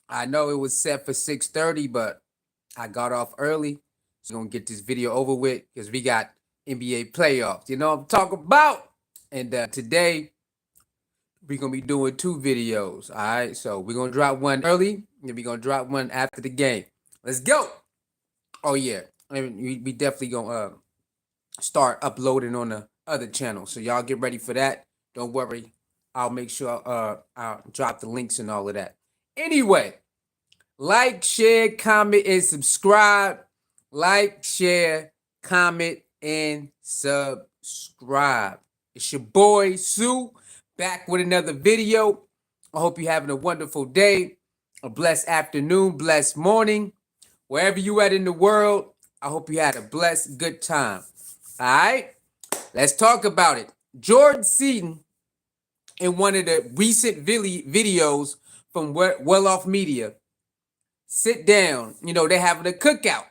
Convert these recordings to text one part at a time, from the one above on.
I know it was set for 6:30, but I got off early. So we're gonna get this video over with because we got NBA playoffs. You know what I'm talking about? And today we're gonna be doing two videos. All right. So we're gonna drop one early, and we're gonna drop one after the game. Let's go. Oh yeah. And we definitely gonna start uploading on the other channel. So y'all get ready for that. Don't worry. I'll make sure I'll drop the links and all of that. Anyway, like, share, comment, and subscribe. Like, share, comment, and subscribe. It's your boy Sue back with another video. I hope you're having a wonderful day, a blessed afternoon, blessed morning. Wherever you at in the world, I hope you had a blessed good time. All right, let's talk about it. Jordan Seaton, in one of the recent videos from Well Off Media, sit down. You know, they're having a cookout.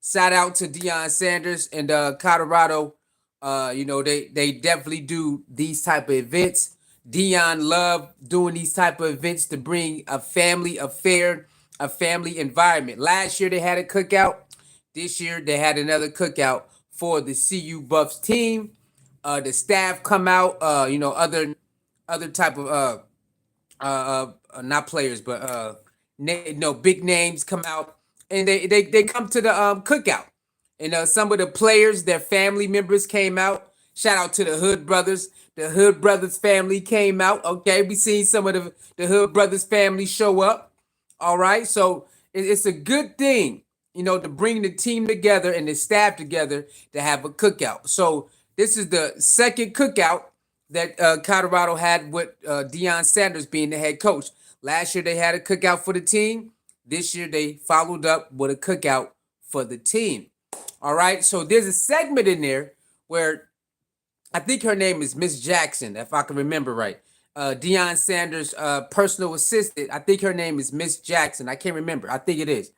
Shout out to Deion Sanders and Colorado. You know, they definitely do these type of events. Deion love doing these type of events to bring a family affair, a family environment. Last year they had a cookout. This year they had another cookout for the CU Buffs team. The staff come out. You know, other type of not players, but big names come out, and they come to the cookout. And some of the players, their family members came out. Shout out to the Hood Brothers. The Hood Brothers family came out. Okay, we seen some of the Hood Brothers family show up. All right, so it's a good thing, you know, to bring the team together and the staff together to have a cookout. So this is the second cookout that Colorado had with Deion Sanders being the head coach. Last year they had a cookout for the team. This year they followed up with a cookout for the team. All right, so there's a segment in there where I think her name is Miss Jackson, if I can remember right. Deion Sanders' personal assistant. I think her name is Miss Jackson. I can't remember. I think it is.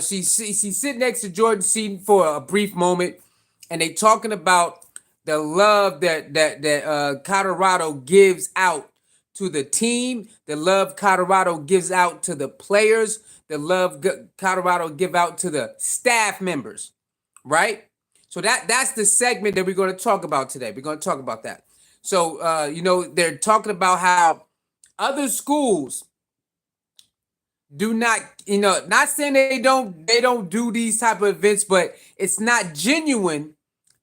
She's sitting next to Jordan Seaton for a brief moment, and they talking about the love that Colorado gives out to the team, the love Colorado gives out to the players, the love Colorado give out to the staff members, right? So that's the segment that we're going to talk about today. We're going to talk about that. So you know, they're talking about how other schools do not, you know, not saying they don't do these type of events, but it's not genuine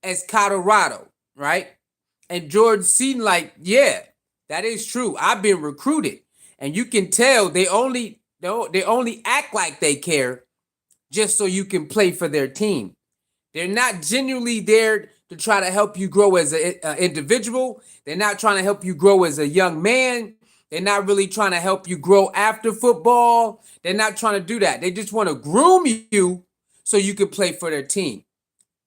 as Colorado, right? And Jordan Seaton, like, yeah, that is true. I've been recruited, and you can tell they only act like they care just so you can play for their team. They're not genuinely there to try to help you grow as an individual. They're not trying to help you grow as a young man. They're not really trying to help you grow after football. They're not trying to do that. They just want to groom you so you can play for their team.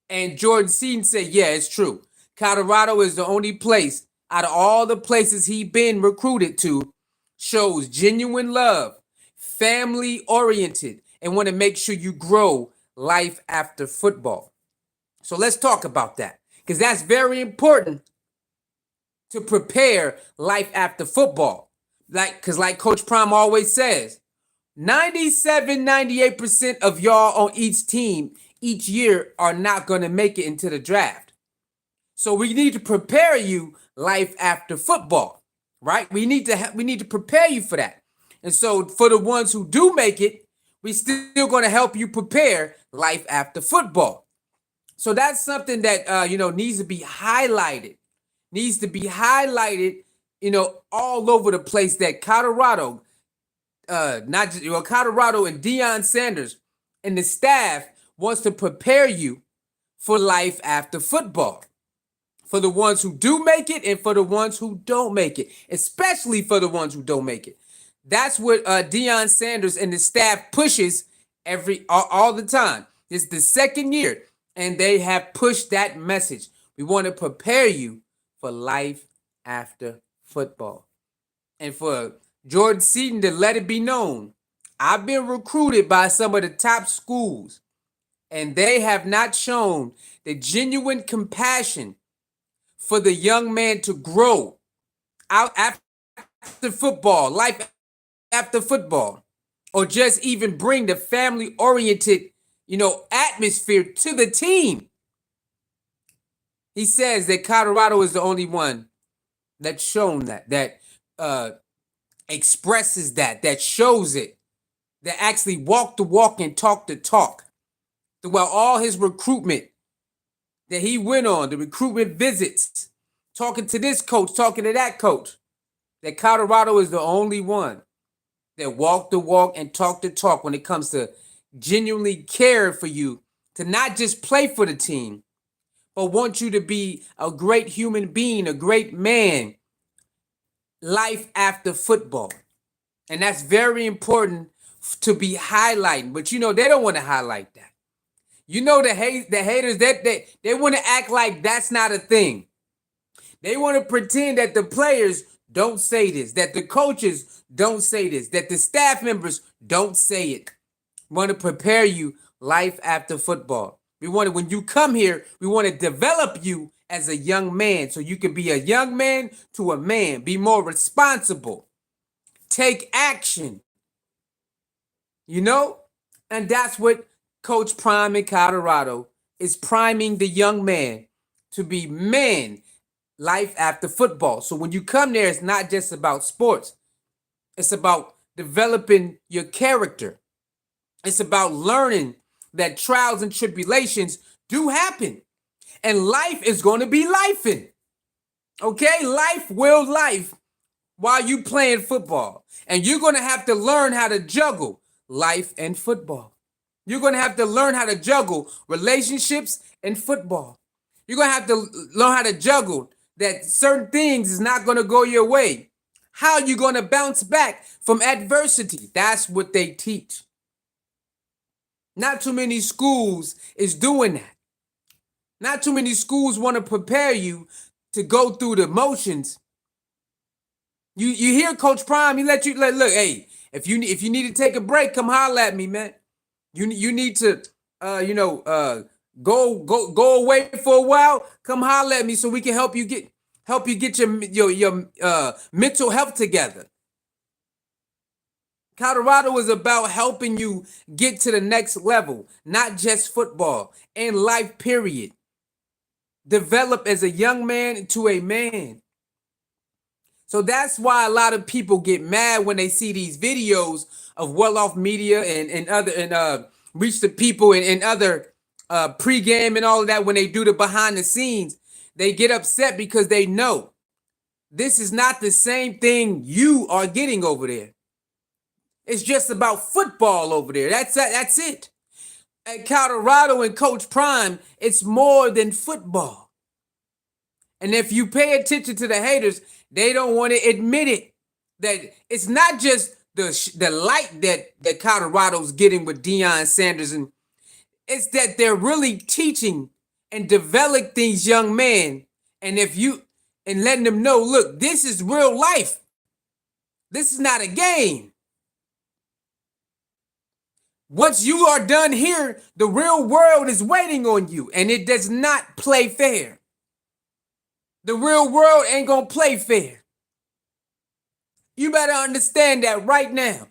And Jordan Seaton said, yeah, it's true. Colorado is the only place out of all the places he been recruited to shows genuine love, family oriented, and want to make sure you grow life after football. So let's talk about that because that's very important to prepare life after football. Like Coach Prime always says, 97, 98% of y'all on each team each year are not going to make it into the draft. So we need to prepare you life after football, right? We need to prepare you for that. And so for the ones who do make it, we still going to help you prepare life after football. So that's something that you know, needs to be highlighted. Needs to be highlighted, you know, all over the place that Colorado, not just, you know, Colorado and Deion Sanders and the staff wants to prepare you for life after football. For the ones who do make it and for the ones who don't make it, especially for the ones who don't make it. That's what Deion Sanders and the staff pushes all the time. It's the second year, and they have pushed that message. We want to prepare you for life after football. And for Jordan Seaton to let it be known, I've been recruited by some of the top schools, and they have not shown the genuine compassion for the young man to grow out after football, life after football. or just even bring the family oriented, atmosphere to the team. He says that Colorado is the only one that's shown that uh, expresses that shows it, that actually walk the walk and talk the talk throughout all his recruitment that he went on, the recruitment visits, talking to this coach, talking to that coach, that Colorado is the only one that walk the walk and talk the talk when it comes to genuinely care for you to not just play for the team, but want you to be a great human being, a great man, life after football. And that's very important to be highlighting. But they don't want to highlight that. The haters, they want to act like that's not a thing. They want to pretend that the players don't say this, that the coaches don't say this, that the staff members don't say it. We want to prepare you life after football. When you come here, we want to develop you as a young man so you can be a young man to a man, be more responsible, take action, and that's what Coach Prime in Colorado is priming the young man to be man life after football. So when you come there, it's not just about sports. It's about developing your character. It's about learning that trials and tribulations do happen. And life is going to be lifing. Okay? Life will life while you playing football. And you're going to have to learn how to juggle life and football. You're going to have to learn how to juggle relationships and football. You're going to have to learn how to juggle that certain things is not going to go your way. How are you going to bounce back from adversity? That's what they teach. Not too many schools is doing that. Not too many schools want to prepare you to go through the motions. You hear Coach Prime, he look, hey, if you need to take a break, come holler at me, man. You need to go away for a while, come holler at me so we can help you get your mental health together. Colorado is about helping you get to the next level, not just football, and life, period. Develop as a young man to a man. So that's why a lot of people get mad when they see these videos of well-off media and reach the people and other pregame and all of that. When they do the behind the scenes, they get upset because they know this is not the same thing you are getting over there. It's just about football over there. That's it. At Colorado and Coach Prime, it's more than football. And if you pay attention to the haters, they don't want to admit it. That it's not just the light that Colorado's getting with Deion Sanders, and it's that they're really teaching and developing these young men. And letting them know, look, this is real life. This is not a game. Once you are done here, the real world is waiting on you, and it does not play fair. The real world ain't gonna play fair. You better understand that right now.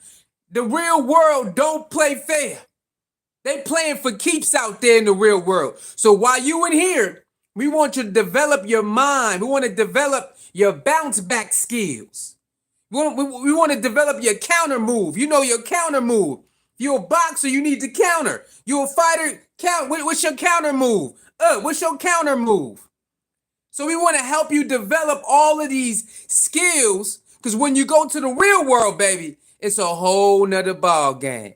The real world don't play fair. They playing for keeps out there in the real world. So while you in here, we want you to develop your mind. We want to develop your bounce back skills. We want to develop your counter move. Your counter move. You're a boxer, you need to counter. You're a fighter, what's your counter move? What's your counter move? So we want to help you develop all of these skills, because when you go to the real world, baby, it's a whole nother ball game.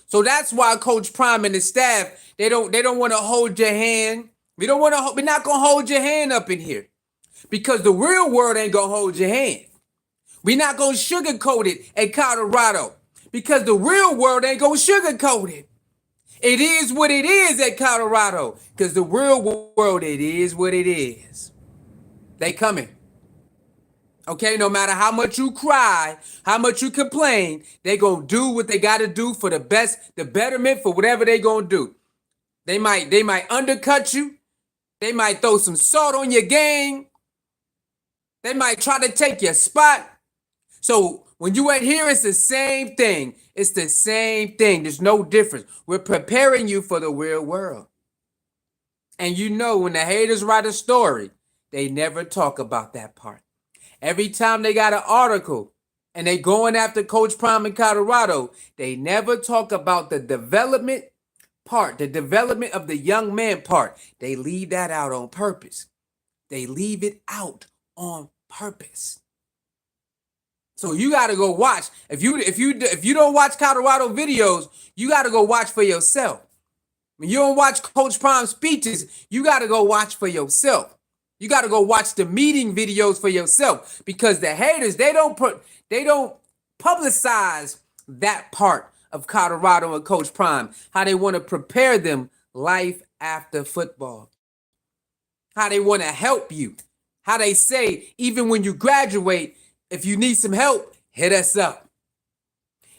So that's why Coach Prime and the staff, they don't want to hold your hand. We're not gonna hold your hand up in here, because the real world ain't gonna hold your hand. We're not gonna sugarcoat it at Colorado, because the real world ain't gonna sugarcoat it. It is what it is at Colorado, because the real world, it is what it is. They coming. Okay, no matter how much you cry, how much you complain, they gonna do what they gotta do for the best, the betterment, for whatever they gonna do. They might undercut you. They might throw some salt on your game. They might try to take your spot. So When you are here, it's the same thing. It's the same thing. There's no difference. We're preparing you for the real world. And you know, when the haters write a story, they never talk about that part. Every time they got an article and they going after Coach Prime in Colorado, they never talk about the development part, the development of the young man part. They leave that out on purpose. They leave it out on purpose. So you got to go watch. If you don't watch Colorado videos, you got to go watch for yourself. When you don't watch Coach Prime's speeches, you got to go watch for yourself. You got to go watch the meeting videos for yourself, because the haters, they don't publicize that part of Colorado and Coach Prime, how they want to prepare them life after football, how they want to help you, how they say, even when you graduate, if you need some help, hit us up.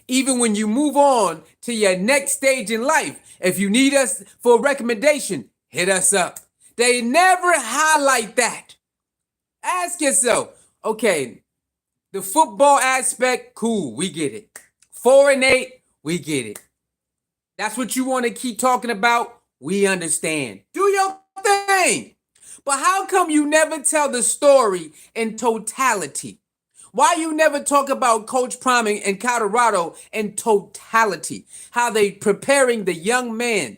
Even when you move on to your next stage in life, if you need us for a recommendation, hit us up. They never highlight that. Ask yourself, okay, the football aspect, cool, we get it. 4-8, we get it. That's what you want to keep talking about, we understand. Do your thing. But how come you never tell the story in totality? Why you never talk about Coach Prime in Colorado in totality? How they preparing the young man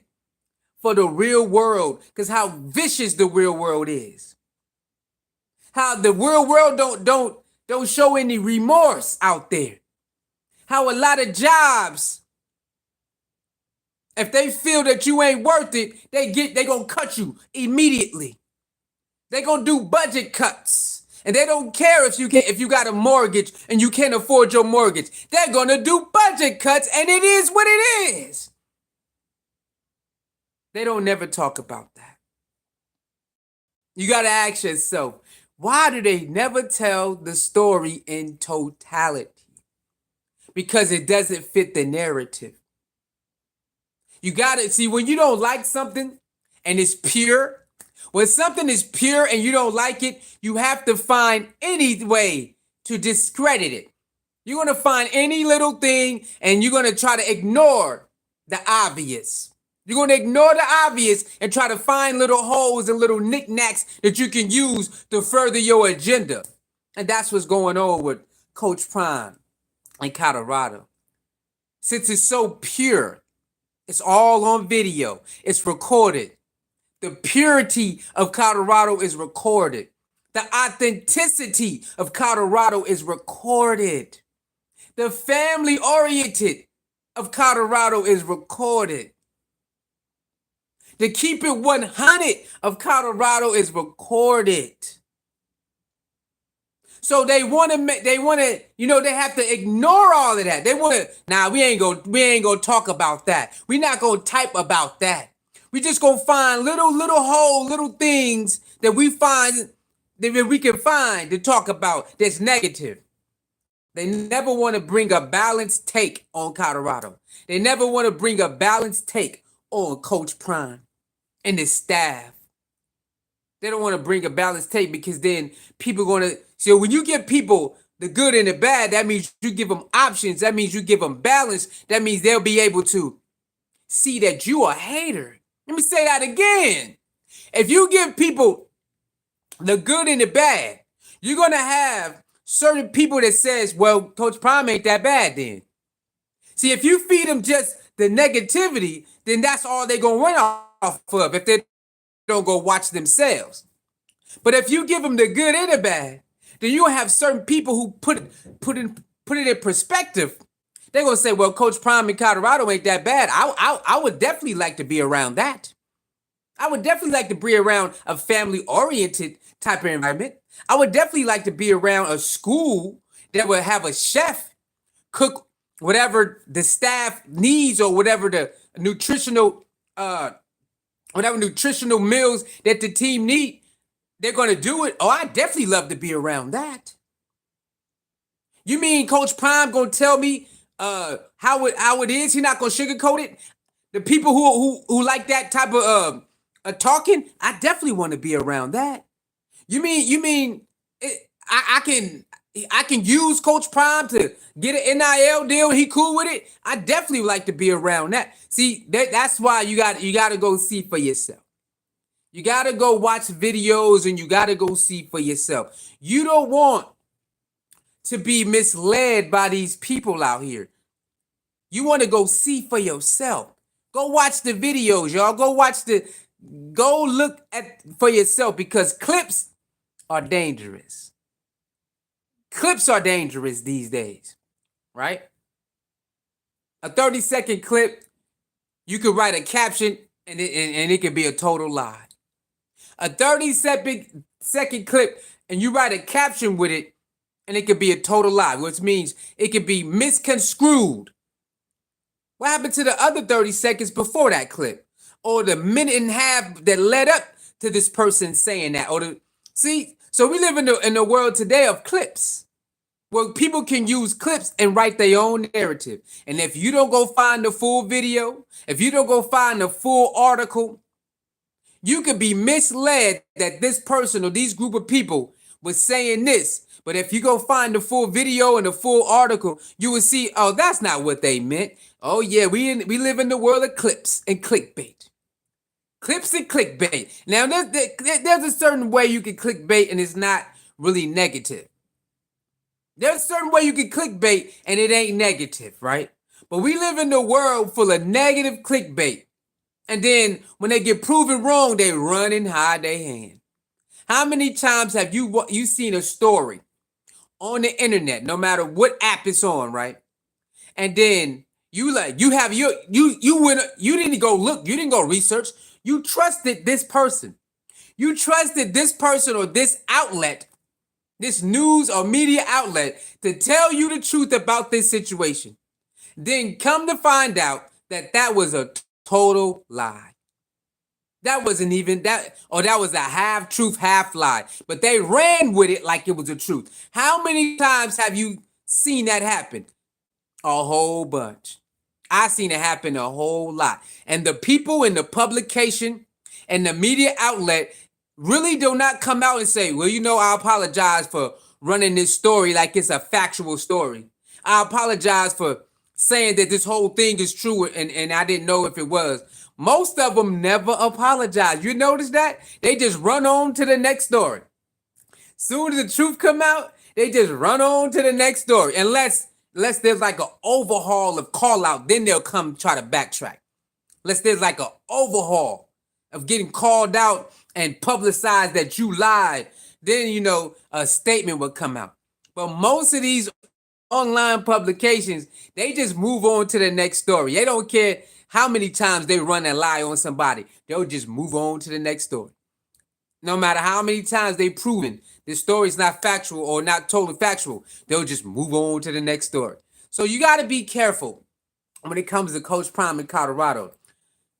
for the real world, because how vicious the real world is. How the real world don't show any remorse out there. How a lot of jobs, if they feel that you ain't worth it, they gonna cut you immediately. They gonna do budget cuts. And they don't care if you got a mortgage and you can't afford your mortgage. They're gonna do budget cuts, and it is what it is. They don't never talk about that. You gotta ask yourself, why do they never tell the story in totality? Because it doesn't fit the narrative. You gotta see, when you don't like something and it's pure. When something is pure and you don't like it, you have to find any way to discredit it. You're going to find any little thing and you're going to try to ignore the obvious. You're going to ignore the obvious and try to find little holes and little knickknacks that you can use to further your agenda. And that's what's going on with Coach Prime in Colorado. Since it's so pure, it's all on video, it's recorded. The purity of Colorado is recorded. The authenticity of Colorado is recorded. The family-oriented of Colorado is recorded. The keep it 100 of Colorado is recorded. So they want to, they have to ignore all of that. They want to, we ain't gonna talk about that. We're not gonna type about that. We just gonna find little things that we can find to talk about that's negative. They never want to bring a balanced take on Colorado. They never want to bring a balanced take on Coach Prime and his staff. They don't want to bring a balanced take, because then people gonna, so when you give people the good and the bad, that means you give them options. That means you give them balance. That means they'll be able to see that you a hater. Let me say that again. If you give people the good and the bad, you're going to have certain people that says, well, Coach Prime ain't that bad then. See, if you feed them just the negativity, then that's all they're going to run off of if they don't go watch themselves. But if you give them the good and the bad, then you'll have certain people who put it in perspective. They're going to say, well, Coach Prime in Colorado ain't that bad. I would definitely like to be around that. I would definitely like to be around a family-oriented type of environment. I would definitely like to be around a school that would have a chef cook whatever the staff needs, or whatever the nutritional meals that the team need. They're going to do it. Oh, I definitely love to be around that. You mean Coach Prime going to tell me how it is? He's not gonna sugarcoat it. The people who like that type of talking, I definitely want to be around that. You mean I can I can use Coach Prime to get an NIL deal. He cool with it. I definitely would like to be around that. See, that's why you got to go see for yourself. You got to go watch videos and you got to go see for yourself. You don't want to be misled by these people out here. You want to go see for yourself. Go watch the videos, y'all. Go look at for yourself because clips are dangerous. Clips are dangerous these days, right? A 30-second clip, you could write a caption and it could be a total lie. A 30-second clip and you write a caption with it and it could be a total lie, which means it could be misconstrued. What happened to the other 30 seconds before that clip? Or the minute and a half that led up to this person saying that? So we live in the world today of clips. Well, people can use clips and write their own narrative. And if you don't go find the full video, if you don't go find the full article, you could be misled that this person or these group of people was saying this. But if you go find the full video and the full article, you will see, oh, that's not what they meant. Oh, yeah, we live in the world of clips and clickbait. Clips and clickbait. Now, there's a certain way you can clickbait and it's not really negative. There's a certain way you can clickbait and it ain't negative, right? But we live in the world full of negative clickbait. And then when they get proven wrong, they run and hide their hand. How many times have you seen a story on the internet, no matter what app it's on, right? And then you didn't go look, you didn't go research. You trusted this person. You trusted this person or this outlet, this news or media outlet to tell you the truth about this situation. Then come to find out that was a total lie. That wasn't even that, or that was a half truth, half lie. But they ran with it like it was a truth. How many times have you seen that happen? A whole bunch. I seen it happen a whole lot. And the people in the publication and the media outlet really do not come out and say, well, I apologize for running this story like it's a factual story. I apologize for saying that this whole thing is true and I didn't know if it was. Most of them never apologize. You notice that? They just run on to the next story. Soon as the truth come out, they just run on to the next story. Unless there's like an overhaul of call out, then they'll come try to backtrack. Unless there's like an overhaul of getting called out and publicized that you lied, then, a statement would come out. But most of these online publications, they just move on to the next story. They don't care how many times they run and lie on somebody. They'll just move on to the next story. No matter how many times they've proven this story is not factual or not totally factual, they'll just move on to the next story. So you got to be careful when it comes to Coach Prime in Colorado.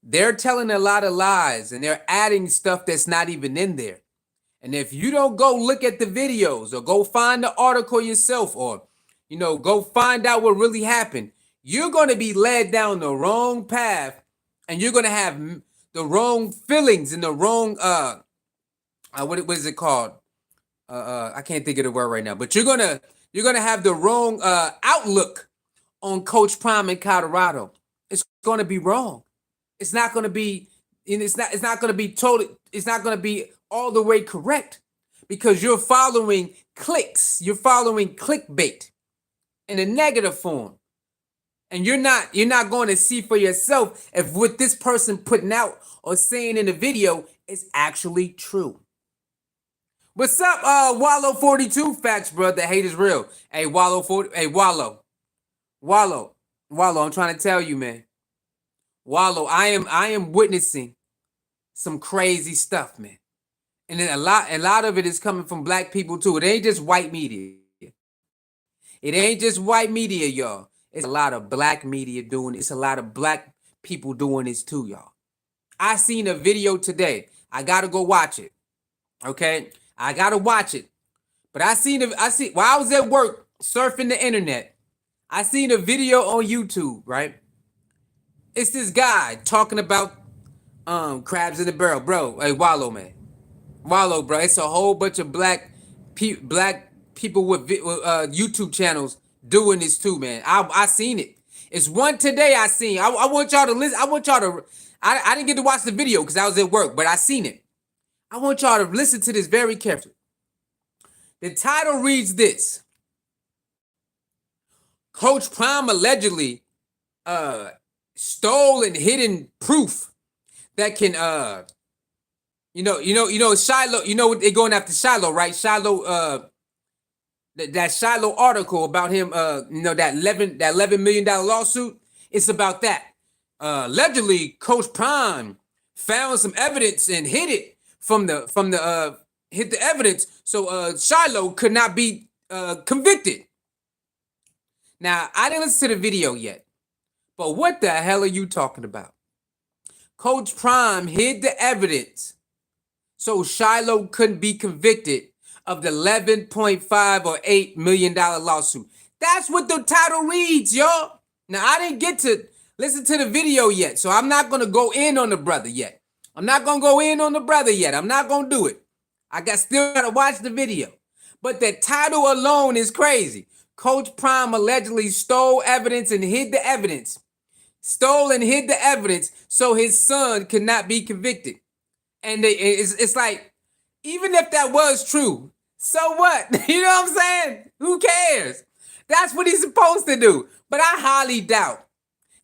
They're telling a lot of lies and they're adding stuff that's not even in there. And if you don't go look at the videos or go find the article yourself or, go find out what really happened, you're going to be led down the wrong path and you're going to have the wrong feelings and the wrong, what is it called? I can't think of the word right now, but you're going to have the wrong outlook on Coach Prime in Colorado. It's going to be wrong. It's not going to be, and it's not going to be it's not going to be all the way correct because you're following clicks. You're following clickbait in a negative form. And you're not going to see for yourself if what this person putting out or saying in the video is actually true. What's up, Wallow 42? Facts, bro. The hate is real. Hey, Wallow 40. Hey, Wallow. I'm trying to tell you, man. Wallow, I am witnessing some crazy stuff, man. And then a lot of it is coming from black people too. It ain't just white media. It ain't just white media, y'all. It's a lot of black media doing it. It's a lot of black people doing this too, y'all. I seen a video today. I gotta go watch it. Okay? I gotta watch it. But while I was at work surfing the internet, I seen a video on YouTube, right? It's this guy talking about crabs in the barrel. Bro, hey, Wallow, man. Wallow, bro. It's a whole bunch of black people with YouTube channels doing this too, man. I seen it. It's one today I seen. I want y'all to listen. I want y'all to. I didn't get to watch the video because I was at work, but I seen it. I want y'all to listen to this very carefully. The title reads this: Coach Prime allegedly stole and hidden proof that can Shiloh, you know what they're going after Shiloh, right? Shiloh that Shiloh article about him that $11 million lawsuit. It's about that. Allegedly Coach Prime found some evidence and hid it from the hid the evidence so Shiloh could not be convicted. Now, I didn't listen to the video yet, but what the hell are you talking about? Coach Prime hid the evidence so Shiloh couldn't be convicted of the $11.5 or $8 million lawsuit. That's what the title reads, y'all. Now, I didn't get to listen to the video yet, so I'm not going to go in on the brother yet. I'm not going to do it. Still got to watch the video. But the title alone is crazy. Coach Prime allegedly stole evidence and hid the evidence. So his son could not be convicted. And it's like, even if that was true, so what? You know what I'm saying? Who cares? That's what he's supposed to do. But I highly doubt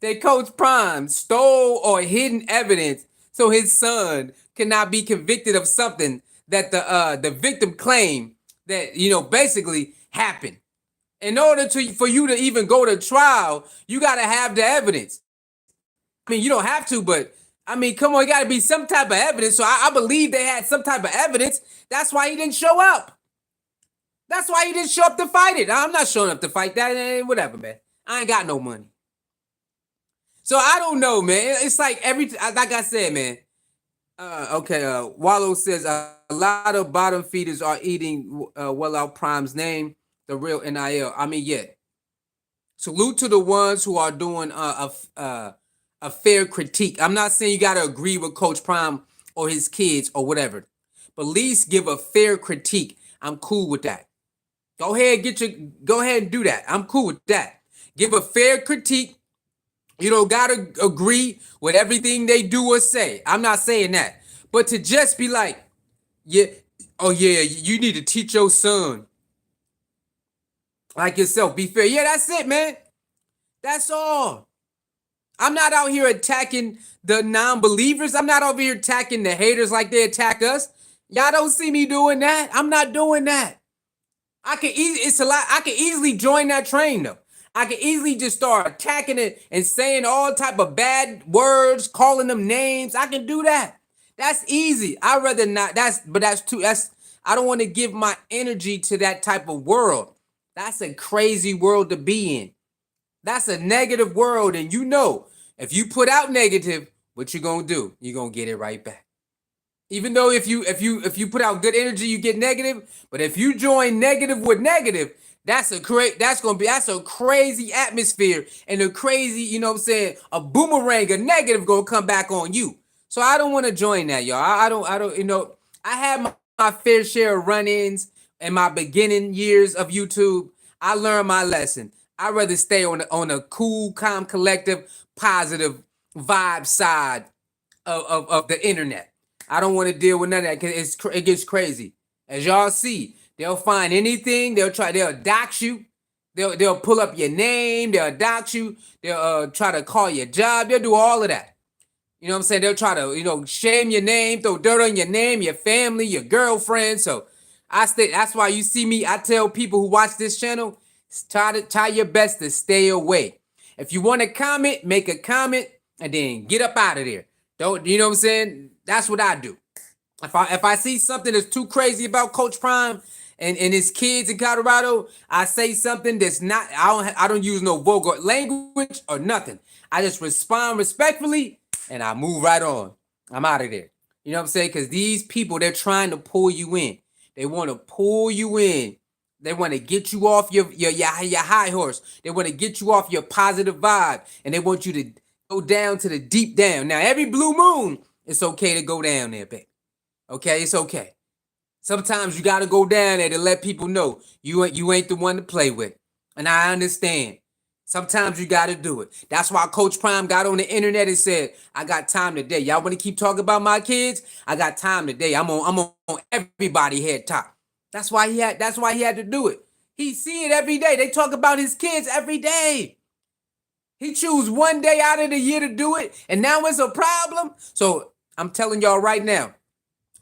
that Coach Prime stole or hidden evidence so his son cannot be convicted of something that the victim claimed that, basically happened. In order for you to even go to trial, you got to have the evidence. I mean, you don't have to, but I mean, come on, you got to be some type of evidence. So I believe they had some type of evidence. That's why he didn't show up. That's why he didn't show up to fight it. I'm not showing up to fight that. Whatever, man. I ain't got no money. So I don't know, man. It's like like I said, man. Wallow says a lot of bottom feeders are eating well out Prime's name, the real NIL. I mean, yeah. Salute to the ones who are doing a fair critique. I'm not saying you got to agree with Coach Prime or his kids or whatever, but at least give a fair critique. I'm cool with that. Go ahead and do that. I'm cool with that. Give a fair critique. You don't got to agree with everything they do or say. I'm not saying that. But to just be like, you need to teach your son like yourself. Be fair. Yeah, that's it, man. That's all. I'm not out here attacking the non-believers. I'm not over here attacking the haters like they attack us. Y'all don't see me doing that. I'm not doing that. I can easily join that train though. I can easily just start attacking it and saying all type of bad words, calling them names. I can do that. That's easy. I'd rather not. I don't want to give my energy to that type of world. That's a crazy world to be in. That's a negative world, and if you put out negative, what you gonna do? You're gonna get it right back. Even though if you put out good energy, you get negative. But if you join negative with negative, that's a crazy atmosphere and a crazy, a boomerang, a negative gonna come back on you. So I don't want to join that, y'all. I don't. I had my fair share of run-ins in my beginning years of YouTube. I learned my lesson. I'd rather stay on a cool, calm, collective, positive vibe side of the internet. I don't want to deal with none of that because it gets crazy. As y'all see, they'll find anything. They'll dox you. They'll pull up your name. They'll dox you. They'll try to call your job. They'll do all of that. You know what I'm saying? They'll try to, shame your name, throw dirt on your name, your family, your girlfriend. So that's why you see me. I tell people who watch this channel, try your best to stay away. If you want to comment, make a comment and then get up out of there. Don't, you know what I'm saying? That's what I do. If I see something that's too crazy about Coach Prime and his kids in Colorado, I say something that's not, I don't use no vulgar language or nothing. I just respond respectfully and I move right on. I'm out of there. You know what I'm saying? Because these people, they're trying to pull you in. They want to pull you in. They want to get you off your high horse. They want to get you off your positive vibe. And they want you to go down to the deep down. Now, every blue moon, it's okay to go down there, baby. Okay, it's okay. Sometimes you got to go down there to let people know you ain't the one to play with. And I understand. Sometimes you got to do it. That's why Coach Prime got on the internet and said, "I got time today. Y'all want to keep talking about my kids? I got time today. I'm on everybody head top." That's why he had to do it. He see it every day. They talk about his kids every day. He choose one day out of the year to do it, and now it's a problem. So I'm telling y'all right now,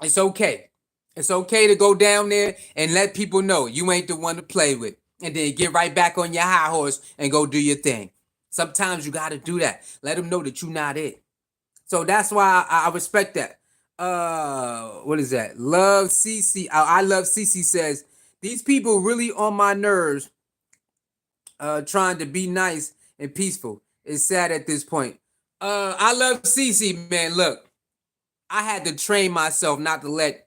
it's okay. It's okay to go down there and let people know you ain't the one to play with. And then get right back on your high horse and go do your thing. Sometimes you got to do that. Let them know that you're not it. So that's why I respect that. What is that? Love CC. I love CC says, these people really on my nerves trying to be nice and peaceful. It's sad at this point. I love CC, man. Look, I had to train myself not to let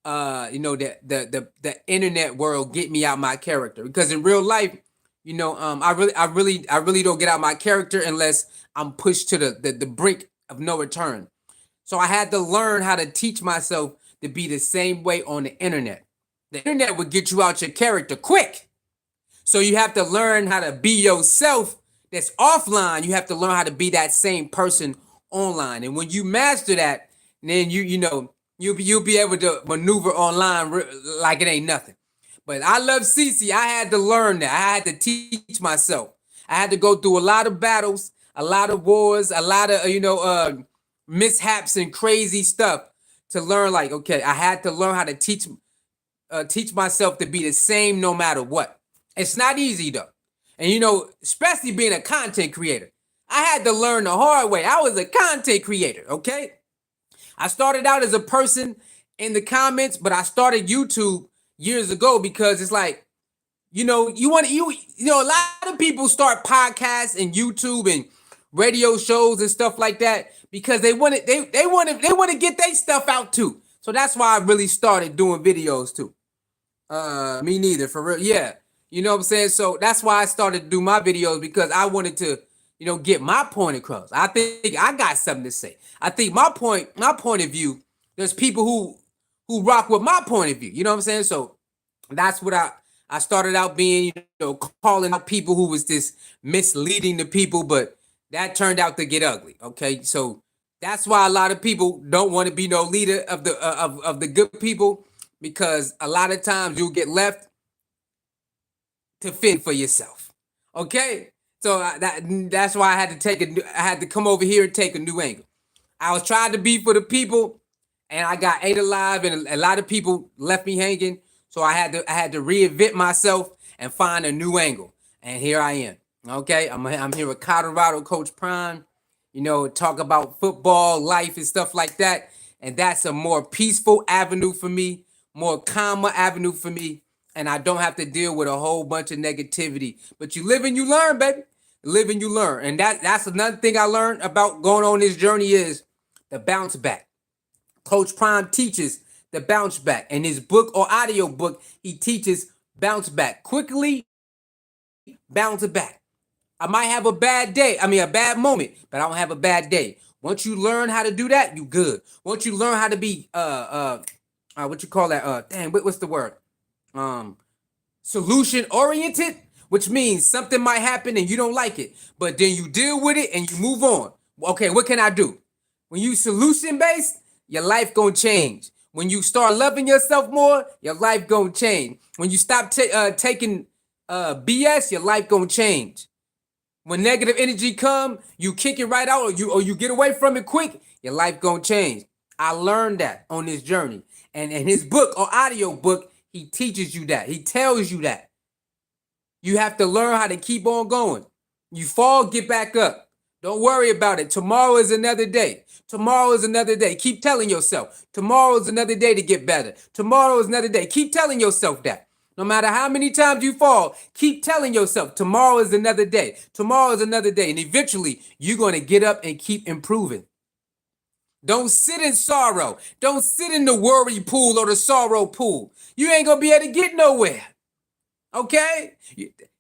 the internet world get me out my character, because in real life, I really don't get out my character unless I'm pushed to the brink of no return. So I had to learn how to teach myself to be the same way on the internet. The internet would get you out your character quick. So you have to learn how to be yourself that's offline. You have to learn how to be that same person online. And when you master that, then you'll be able to maneuver online like it ain't nothing. But I love Cece. I had to learn that. I had to teach myself. I had to go through a lot of battles, a lot of wars, a lot of mishaps and crazy stuff to learn. Like, okay, I had to learn how to teach myself to be the same no matter what. It's not easy though. And especially being a content creator, I had to learn the hard way. I was a content creator, okay? I started out as a person in the comments, but I started YouTube years ago because it's like, a lot of people start podcasts and YouTube and radio shows and stuff like that because they want to get their stuff out too. So that's why I really started doing videos too. Me neither, for real. Yeah. You know what I'm saying? So that's why I started to do my videos, because I wanted to, get my point across. I think I got something to say. I think my point of view, there's people who rock with my point of view. You know what I'm saying? So that's what I started out being, calling out people who was this misleading the people, but that turned out to get ugly. Okay. So that's why a lot of people don't want to be no leader of the good people, because a lot of times you'll get left to fend for yourself. Okay? So that's why I had to come over here and take a new angle. I was trying to be for the people, and I got ate alive, and a lot of people left me hanging. So I had to reinvent myself and find a new angle. And here I am. Okay? I'm here with Colorado Coach Prime, talk about football, life, and stuff like that. And that's a more peaceful avenue for me, more calmer avenue for me. And I don't have to deal with a whole bunch of negativity. But you live and you learn, baby. Live and you learn. And that's another thing I learned about going on this journey is the bounce back. Coach Prime teaches the bounce back. In his book or audio book, he teaches bounce back. Quickly bounce back. I might have a bad moment, but I don't have a bad day. Once you learn how to do that, you good. Once you learn how to be what you call that? What's the word? Solution oriented, which means something might happen and you don't like it, but then you deal with it and you move on. Okay, what can I do? When you solution based, your life gonna change. When you start loving yourself more, your life gonna change. When you stop taking BS, your life gonna change. When negative energy come, you kick it right out, or you get away from it quick, your life gonna change. I learned that on this journey. And in his book or audio book, he teaches you that. He tells you that. You have to learn how to keep on going. You fall, get back up. Don't worry about it. Tomorrow is another day. Tomorrow is another day. Keep telling yourself. Tomorrow is another day to get better. Tomorrow is another day. Keep telling yourself that. No matter how many times you fall, keep telling yourself, tomorrow is another day. Tomorrow is another day. And eventually, you're going to get up and keep improving. Don't sit in sorrow. Don't sit in the worry pool or the sorrow pool. You ain't going to be able to get nowhere. Okay?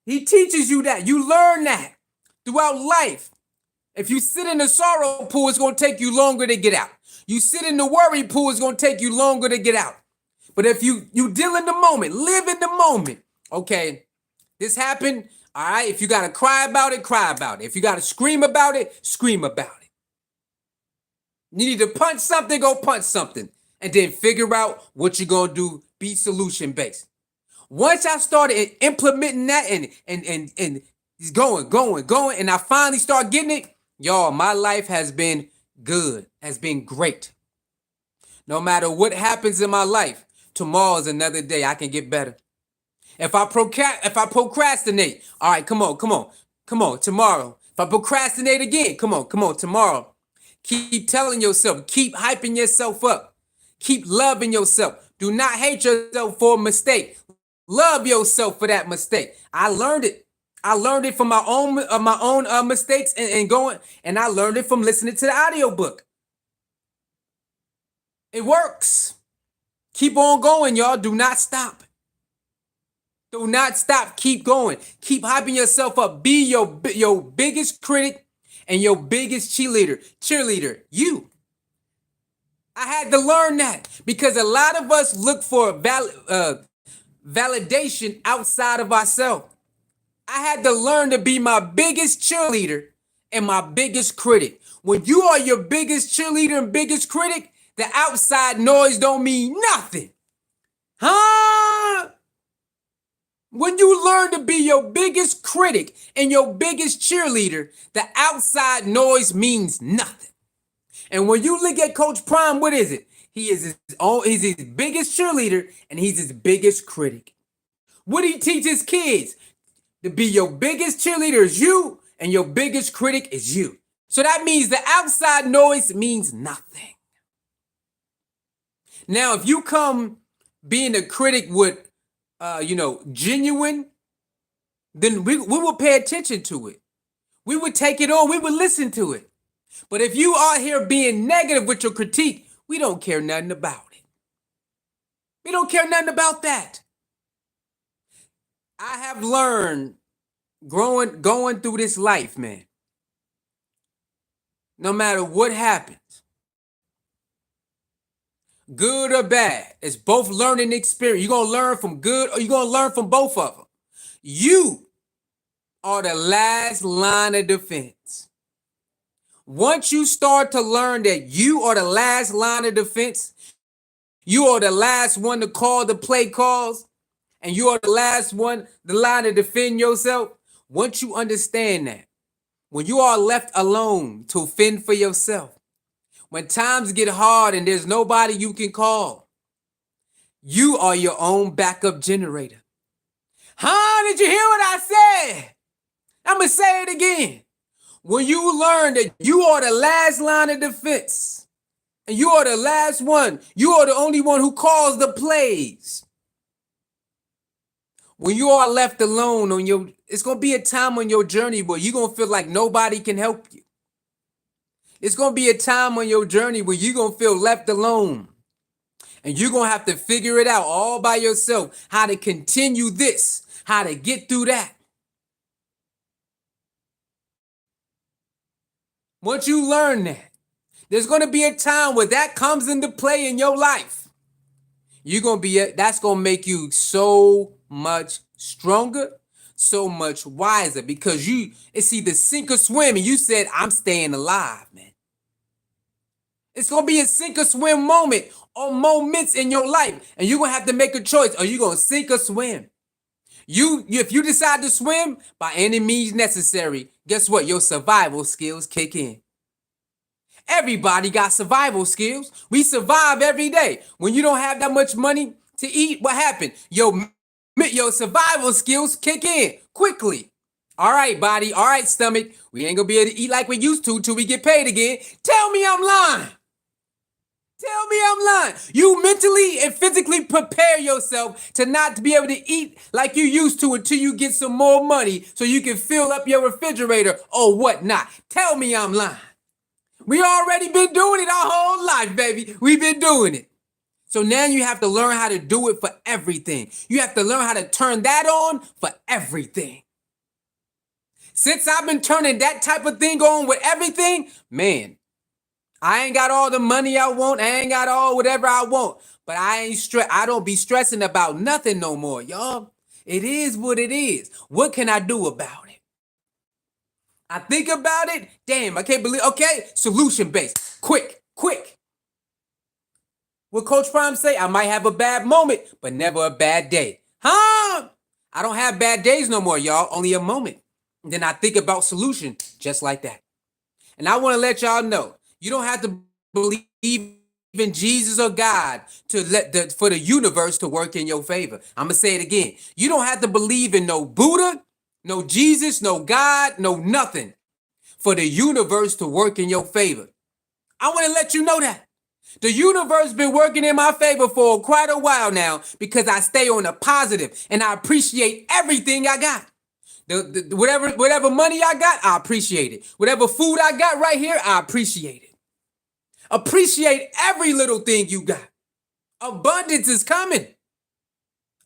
He teaches you that. You learn that throughout life. If you sit in the sorrow pool, it's going to take you longer to get out. You sit in the worry pool, it's going to take you longer to get out. But if you deal in the moment, live in the moment. Okay, this happened. All right. If you gotta cry about it, cry about it. If you gotta scream about it, scream about it. You need to punch something, go punch something. And then figure out what you're gonna do. Be solution based. Once I started implementing that and it's going, and I finally start getting it, y'all, my life has been good, has been great. No matter what happens in my life, tomorrow is another day. I can get better. If I procrastinate, all right, come on, tomorrow. If I procrastinate again, come on, tomorrow. Keep telling yourself, keep hyping yourself up, keep loving yourself. Do not hate yourself for a mistake. Love yourself for that mistake. I learned it. I learned it from my own mistakes and going, and I learned it from listening to the audiobook. It works. Keep on going, y'all. Do not stop. Do not stop. Keep going. Keep hyping yourself up. Be your biggest critic and your biggest cheerleader. You. I had to learn that because a lot of us look for validation outside of ourselves. I had to learn to be my biggest cheerleader and my biggest critic. When you are your biggest cheerleader and biggest critic, the outside noise don't mean nothing. Huh? When you learn to be your biggest critic and your biggest cheerleader, the outside noise means nothing. And when you look at Coach Prime, what is it? He's his biggest cheerleader and he's his biggest critic. What do he teach his kids? To be your biggest cheerleader is you and your biggest critic is you. So that means the outside noise means nothing. Now, if you come being a critic with, genuine, then we will pay attention to it. We would take it on. We would listen to it. But if you are here being negative with your critique, we don't care nothing about it. We don't care nothing about that. I have learned going through this life, man. No matter what happens, good or bad, it's both learning experience. You're going to learn from good or you're going to learn from both of them. You are the last line of defense. Once you start to learn that you are the last line of defense, you are the last one to call the play calls, and you are the last one, the line to defend yourself. Once you understand that, when you are left alone to fend for yourself, when times get hard and there's nobody you can call, you are your own backup generator. Huh? Did you hear what I said? I'm going to say it again. When you learn that you are the last line of defense, and you are the last one, you are the only one who calls the plays. When you are left alone it's going to be a time on your journey where you're going to feel like nobody can help you. It's going to be a time on your journey where you're going to feel left alone. And you're going to have to figure it out all by yourself, how to continue this, how to get through that. Once you learn that, there's going to be a time where that comes into play in your life. That's going to make you so much stronger, so much wiser, because it's either sink or swim, and you said, I'm staying alive, man. It's going to be a sink or swim moment or moments in your life, and you're going to have to make a choice. Are you going to sink or swim? If you decide to swim, by any means necessary, guess what? Your survival skills kick in. Everybody got survival skills. We survive every day. When you don't have that much money to eat, what happened? Your survival skills kick in quickly. All right, body. All right, stomach. We ain't going to be able to eat like we used to till we get paid again. Tell me I'm lying. Tell me I'm lying. You mentally and physically prepare yourself to not be able to eat like you used to until you get some more money so you can fill up your refrigerator or whatnot. Tell me I'm lying. We already been doing it our whole life, baby. We've been doing it. So now you have to learn how to do it for everything. You have to learn how to turn that on for everything. Since I've been turning that type of thing on with everything, man, I ain't got all the money I want. I ain't got all whatever I want. But But I don't be stressing about nothing no more, y'all. It is what it is. What can I do about it? I think about it. Damn, I can't believe. Okay, solution based. Quick, quick. What Coach Prime say? I might have a bad moment, but never a bad day. Huh? I don't have bad days no more, y'all. Only a moment. And then I think about solution just like that. And I want to let y'all know, you don't have to believe in Jesus or God for the universe to work in your favor. I'm gonna say it again. You don't have to believe in no Buddha, no Jesus, no God, no nothing for the universe to work in your favor. I want to let you know that. The universe been working in my favor for quite a while now because I stay on the positive and I appreciate everything I got. Whatever money I got, I appreciate it. Whatever food I got right here, I appreciate it. Appreciate every little thing you got. Abundance is coming.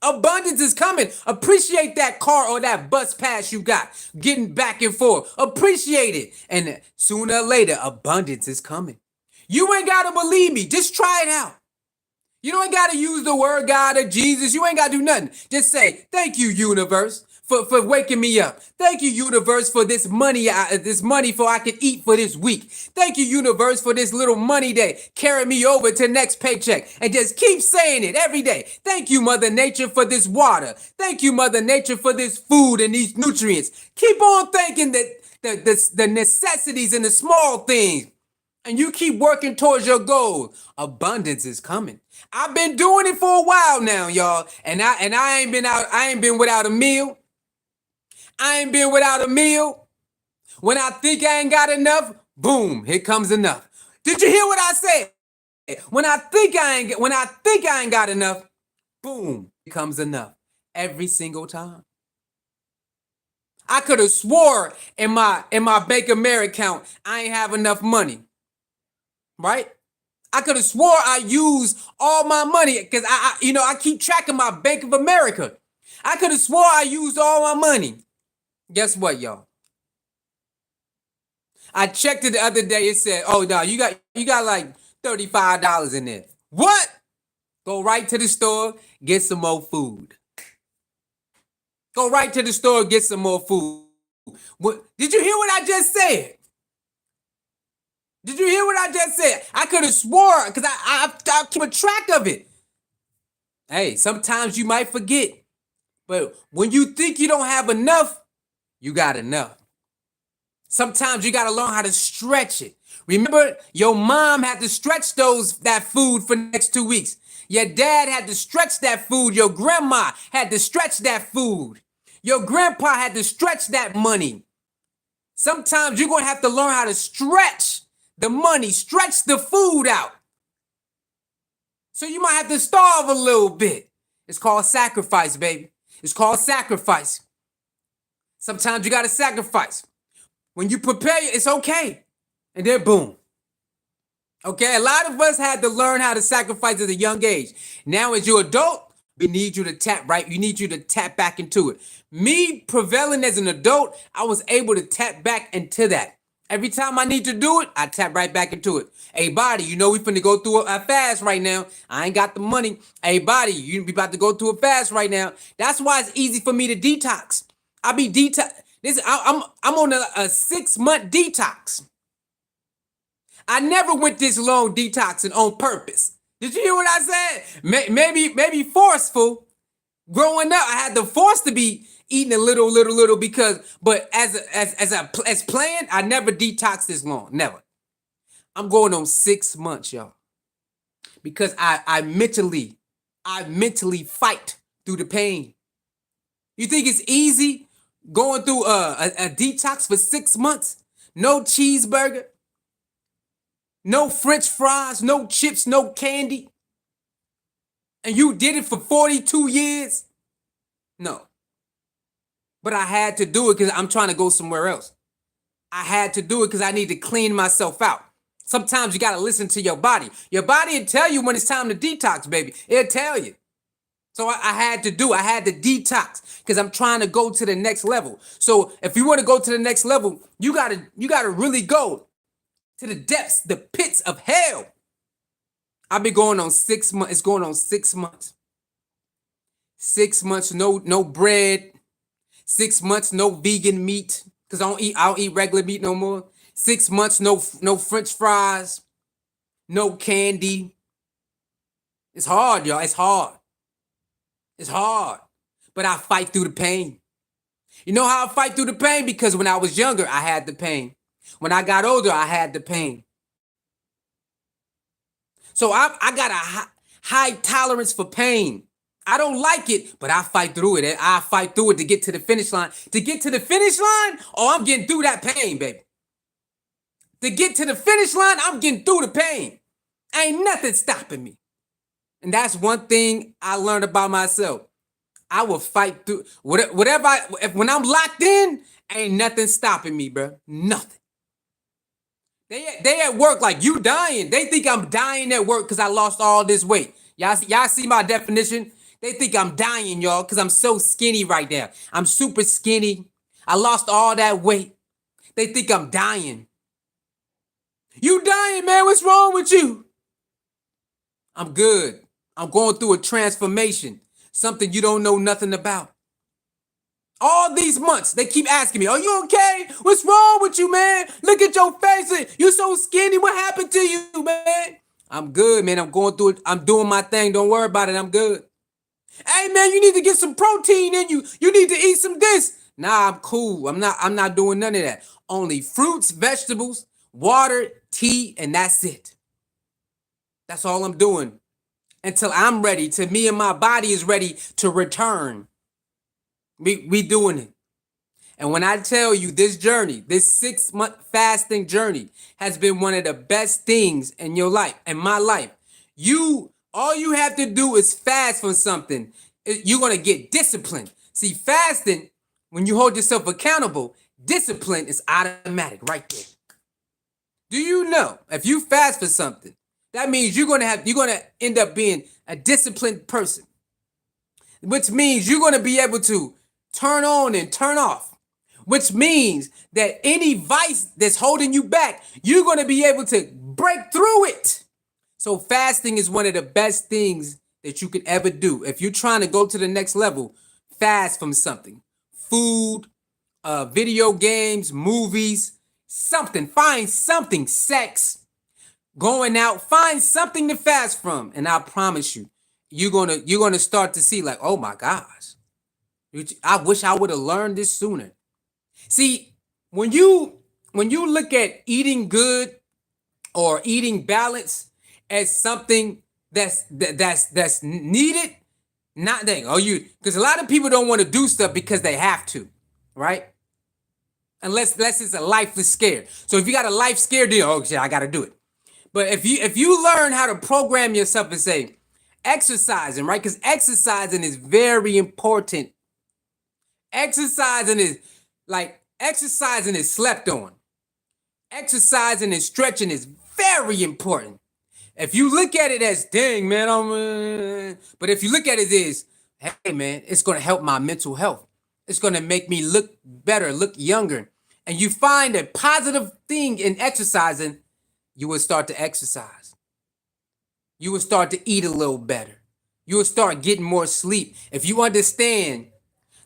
Abundance is coming. Appreciate that car or that bus pass you got, getting back and forth. Appreciate it. And sooner or later, abundance is coming. You ain't got to believe me. Just try it out. You ain't got to use the word God or Jesus. You ain't got to do nothing. Just say, thank you, universe, for waking me up. Thank you, universe, for this money for I can eat for this week. Thank you, universe, for this little money that carry me over to next paycheck. And just keep saying it every day. Thank you, Mother Nature, for this water. Thank you, Mother Nature, for this food and these nutrients. Keep on thanking the necessities and the small things. And you keep working towards your goal. Abundance is coming. I've been doing it for a while now, y'all. And I ain't been without a meal. I ain't been without a meal. When I think I ain't got enough, boom, here comes enough. Did you hear what I said? When I think I ain't got enough, boom, here comes enough. Every single time. I could have swore in my Bank of America account I ain't have enough money. Right? I could have swore I used all my money because I keep track of my Bank of America. I could have swore I used all my money. Guess what, y'all? I checked it the other day. It said, "Oh no, you got like $35 in there." What? Go right to the store, get some more food. Go right to the store, get some more food. What? Did you hear what I just said? Did you hear what I just said? I could have swore because I keep a track of it. Hey, sometimes you might forget. But when you think you don't have enough, you got enough. Sometimes you got to learn how to stretch it. Remember, your mom had to stretch that food for the next 2 weeks. Your dad had to stretch that food. Your grandma had to stretch that food. Your grandpa had to stretch that money. Sometimes you're going to have to learn how to stretch the money, stretch the food out. So you might have to starve a little bit. It's called sacrifice, baby. It's called sacrifice. Sometimes you got to sacrifice. When you prepare, it's okay. And then boom. Okay, a lot of us had to learn how to sacrifice at a young age. Now as you're adult, we need you to tap right. We need you to tap back into it. Me prevailing as an adult, I was able to tap back into that. Every time I need to do it, I tap right back into it. Hey, body, we finna go through a fast right now. I ain't got the money. Hey, body, you be about to go through a fast right now. That's why it's easy for me to detox. I be detox. I'm on a 6-month detox. I never went this long detoxing on purpose. Did you hear what I said? Maybe forceful. Growing up, I had to force to be eating a little but as planned, I never detoxed this long. Never. I'm going on 6 months, y'all. Because I mentally fight through the pain. You think it's easy going through a detox for 6 months? No cheeseburger, no French fries, no chips, no candy. And you did it for 42 years? No. But I had to do it because I'm trying to go somewhere else. I had to do it because I need to clean myself out. Sometimes you got to listen to your body. Your body will tell you when it's time to detox, baby. It'll tell you. So I had to detox because I'm trying to go to the next level. So if you want to go to the next level, you gotta really go to the depths, the pits of hell. I've been going on 6 months. It's going on 6 months. 6 months, no bread. 6 months, no vegan meat. Cause I don't eat regular meat no more. 6 months, no French fries, no candy. It's hard, y'all. It's hard. It's hard. But I fight through the pain. You know how I fight through the pain? Because when I was younger, I had the pain. When I got older, I had the pain. So I got a high tolerance for pain. I don't like it, but I fight through it. I fight through it to get to the finish line. To get to the finish line, oh, I'm getting through that pain, baby. To get to the finish line, I'm getting through the pain. Ain't nothing stopping me. And that's one thing I learned about myself. I will fight through whatever. When I'm locked in, ain't nothing stopping me, bro. Nothing. They at work like you dying. They think I'm dying at work because I lost all this weight. Y'all see my definition? They think I'm dying, y'all, because I'm so skinny right now. I'm super skinny. I lost all that weight. They think I'm dying. You dying, man. What's wrong with you? I'm good. I'm going through a transformation. Something you don't know nothing about. All these months, they keep asking me, are you okay? What's wrong with you, man? Look at your face. You're so skinny. What happened to you, man? I'm good, man. I'm going through it. I'm doing my thing. Don't worry about it. I'm good. Hey, man, you need to get some protein in you. You need to eat some this. Nah, I'm cool. I'm not doing none of that. Only fruits, vegetables, water, tea, and that's it. That's all I'm doing. Until I'm ready, till me and my body is ready to return. We doing it. And when I tell you this journey, this 6-month fasting journey has been one of the best things in your life, in my life. All you have to do is fast for something. You're going to get disciplined. See, fasting, when you hold yourself accountable, discipline is automatic right there. Do you know if you fast for something, that means you're going to end up being a disciplined person, which means you're going to be able to turn on and turn off, which means that any vice that's holding you back, you're going to be able to break through it. So fasting is one of the best things that you could ever do. If you're trying to go to the next level, fast from something. Food, video games, movies, something. Find something. Sex, going out. Find something to fast from. And I promise you, you're gonna start to see like, oh my gosh, I wish I would have learned this sooner. See, when you look at eating good or eating balance as something that's needed, not that because a lot of people don't want to do stuff because they have to, right? Unless it's a lifeless scare. So if you got a life scare, then oh shit, I got to do it. But if you learn how to program yourself and say exercising, right? Because exercising is very important. Exercising is slept on. Exercising and stretching is very important. If you look at it as, dang, man, but if you look at it as, hey, man, it's going to help my mental health. It's going to make me look better, look younger. And you find a positive thing in exercising, you will start to exercise. You will start to eat a little better. You will start getting more sleep. If you understand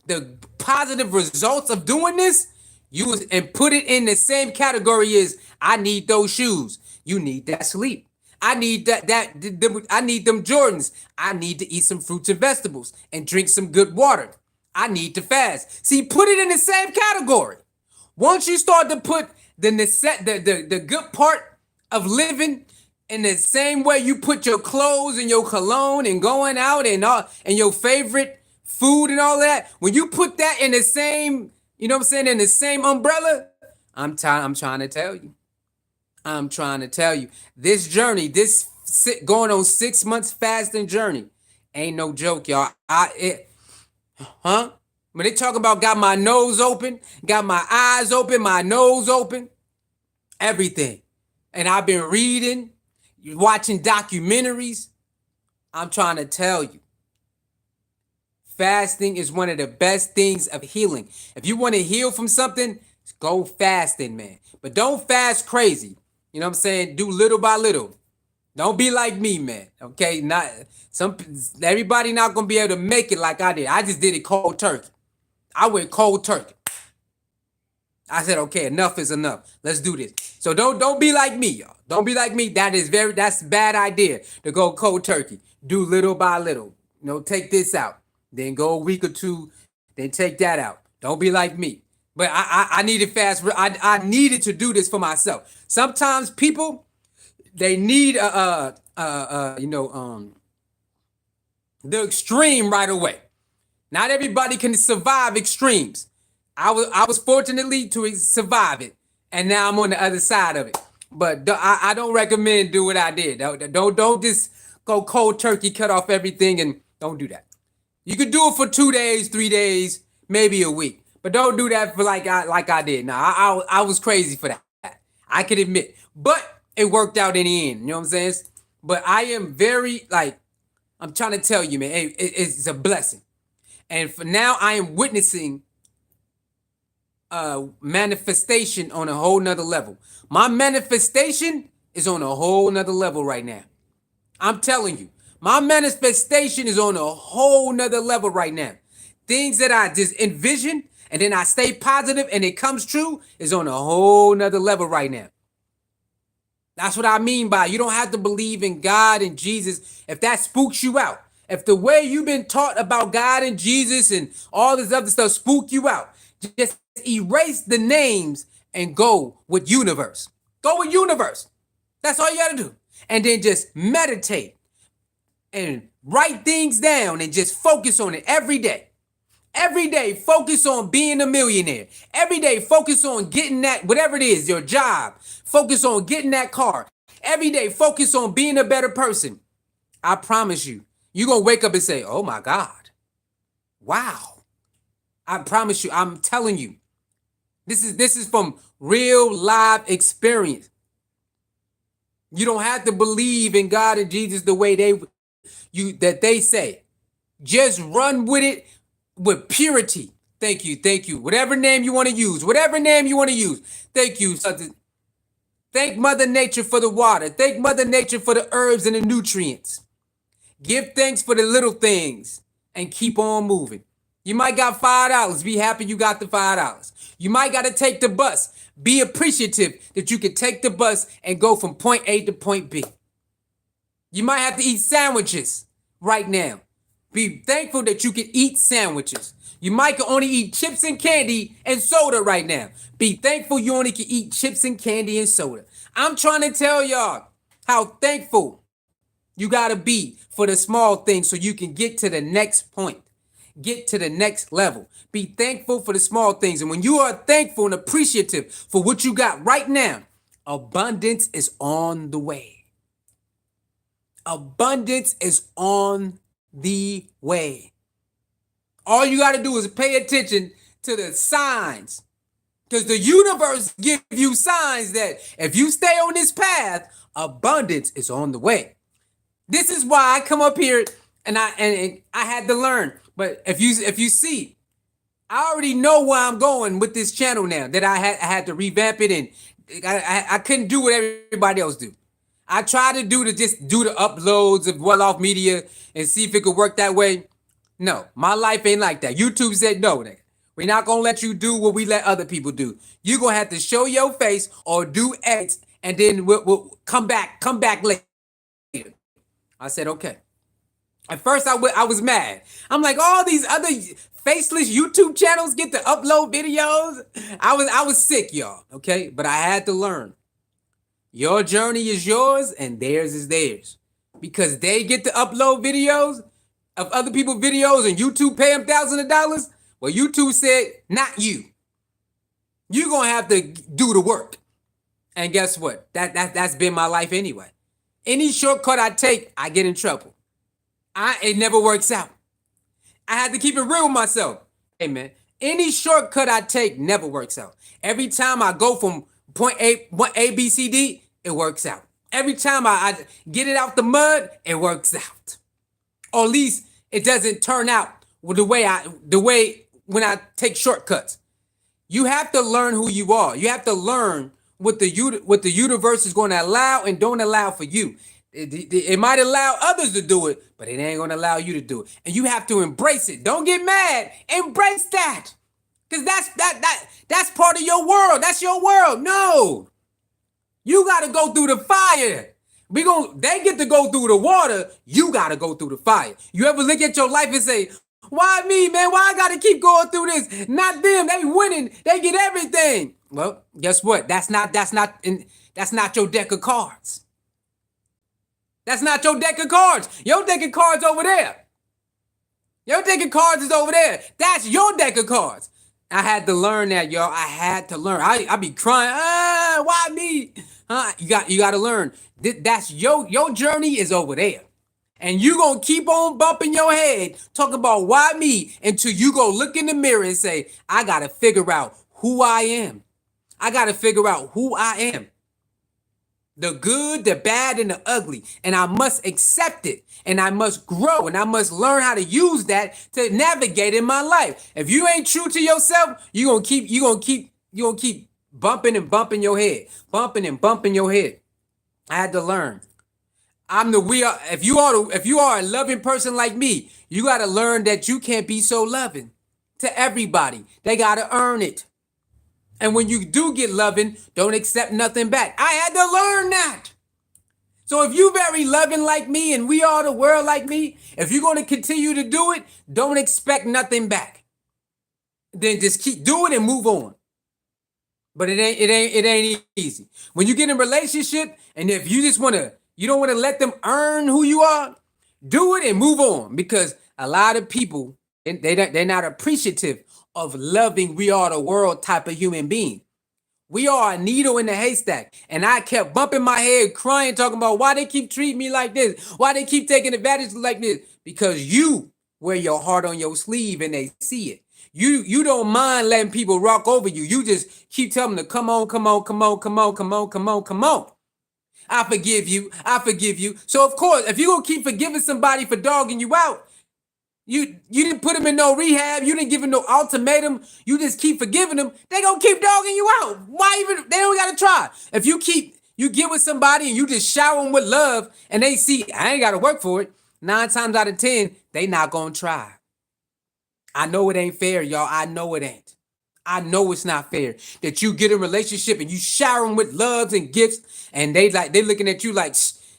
the positive results of doing this, and put it in the same category as I need those shoes. You need that sleep. I need I need them Jordans. I need to eat some fruits and vegetables and drink some good water. I need to fast. See, put it in the same category. Once you start to put the good part of living in the same way you put your clothes and your cologne and going out and your favorite food and all that, when you put that in the same, in the same umbrella, I'm trying to tell you. I'm trying to tell you. This journey, this going on 6 months fasting journey, ain't no joke, y'all. When they talk about got my nose open, got my eyes open, my nose open, everything. And I've been reading, watching documentaries. I'm trying to tell you. Fasting is one of the best things of healing. If you want to heal from something, go fasting, man. But don't fast crazy. You know what I'm saying? Do little by little. Don't be like me, man. Okay, not some everybody not gonna be able to make it like I did. I just did it cold turkey. I went cold turkey. I said, okay, enough is enough. Let's do this. So don't be like me, y'all. Don't be like me. That's a bad idea to go cold turkey. Do little by little. Take this out. Then go a week or two. Then take that out. Don't be like me. But I needed fast. I needed to do this for myself. Sometimes people they need the extreme right away. Not everybody can survive extremes. I was fortunately to survive it, and now I'm on the other side of it. But I don't recommend do what I did. Don't just go cold turkey, cut off everything, and don't do that. You could do it for 2 days, 3 days, maybe a week, but don't do that for like I did. Now I was crazy for that. I can admit, but it worked out in the end. You know what I'm saying? But I am very I'm trying to tell you, man. It's a blessing, and for now I am witnessing manifestation on a whole nother level. My manifestation is on a whole nother level right now. I'm telling you, my manifestation is on a whole nother level right now. Things that I just envision and then I stay positive and it comes true is on a whole nother level right now. That's what I mean by you don't have to believe in God and Jesus if that spooks you out. If the way you've been taught about God and Jesus and all this other stuff spook you out, just erase the names and go with universe. Go with universe. That's all you got to do. And then just meditate and write things down and just focus on it every day. Every day, focus on being a millionaire. Every day, focus on getting that, whatever it is, your job. Focus on getting that car. Every day, focus on being a better person. I promise you, you're going to wake up and say, oh my God, wow. I promise you, I'm telling you, this is from real live experience. You don't have to believe in God and Jesus the way they say. Just run with it with purity. Thank you. Whatever name you want to use. Thank you. Thank Mother Nature for the water. Thank Mother Nature for the herbs and the nutrients. Give thanks for the little things and keep on moving. You might got $5. Be happy you got the $5. You might got to take the bus. Be appreciative that you can take the bus and go from point A to point B. You might have to eat sandwiches right now. Be thankful that you can eat sandwiches. You might only eat chips and candy and soda right now. Be thankful you only can eat chips and candy and soda. I'm trying to tell y'all how thankful you got to be for the small things so you can get to the next point. Get to the next level. Be thankful for the small things. And when you are thankful and appreciative for what you got right now, abundance is on the way. Abundance is on the way. All you got to do is pay attention to the signs. Because the universe gives you signs that if you stay on this path, abundance is on the way. This is why I come up here and I had to learn. But if you see, I already know where I'm going with this channel now. That I had to revamp it, and I couldn't do what everybody else do. I tried to just do the uploads of Well Off Media and see if it could work that way. No, my life ain't like that. YouTube said no. We're not gonna let you do what we let other people do. You're gonna have to show your face or do X, and then we'll come back later. I said okay. At first, I was mad. I'm like, all these other faceless YouTube channels get to upload videos. I was sick, y'all. Okay, but I had to learn. Your journey is yours, and theirs is theirs, because they get to upload videos of other people's videos, and YouTube pay them thousands of dollars. Well, YouTube said, not you. You're gonna have to do the work. And guess what? That's been my life anyway. Any shortcut I take, I get in trouble. It never works out. I had to keep it real with myself. Hey man, any shortcut I take never works out. Every time I go from point A, B, C, D, it works out. Every time I get it out the mud, it works out. Or at least it doesn't turn out the way when I take shortcuts. You have to learn who you are. You have to learn what the universe is going to allow and don't allow for you. It might allow others to do it, but it ain't gonna allow you to do it. And you have to embrace it. Don't get mad. Embrace that. Cause that's part of your world. That's your world. No. You gotta go through the fire. They get to go through the water. You gotta go through the fire. You ever look at your life and say, why me, man? Why I gotta keep going through this? Not them. They winning. They get everything. Well, guess what? That's not your deck of cards. That's not your deck of cards. Your deck of cards over there. Your deck of cards is over there. That's your deck of cards. I had to learn that, y'all. I had to learn. I be crying. Why me? You got to learn. That's your journey is over there. And you going to keep on bumping your head, talking about why me, until you go look in the mirror and say, I got to figure out who I am. I got to figure out who I am. The good, the bad, and the ugly. And I must accept it. And I must grow. And I must learn how to use that to navigate in my life. If you ain't true to yourself, you're gonna keep bumping and bumping your head. Bumping and bumping your head. I had to learn. If you are a loving person like me, you gotta learn that you can't be so loving to everybody. They gotta earn it. And when you do get loving, don't accept nothing back. I had to learn that. So if you very loving like me and we are the world like me, if you're going to continue to do it, don't expect nothing back. Then just keep doing it and move on. But it ain't easy. When you get in a relationship and if you don't want to let them earn who you are, do it and move on. Because a lot of people, they're not appreciative of loving we are the world type of human being. We are a needle in the haystack. And I kept bumping my head, crying, talking about why they keep treating me like this, why they keep taking advantage like this. Because you wear your heart on your sleeve and they see it. You don't mind letting people rock over you. You just keep telling them to come on, come on, come on, come on, come on, come on, come on. I forgive you. I forgive you. So of course, if you're going to keep forgiving somebody for dogging you out, you didn't put them in no rehab. You didn't give them no ultimatum. You just keep forgiving them. They gonna keep dogging you out. Why even? They don't gotta try. If you get with somebody and you just shower them with love and they see, I ain't gotta work for it. 9 times out of 10, they not gonna try. I know it ain't fair, y'all. I know it ain't. I know it's not fair that you get in a relationship and you shower them with loves and gifts and they looking at you like,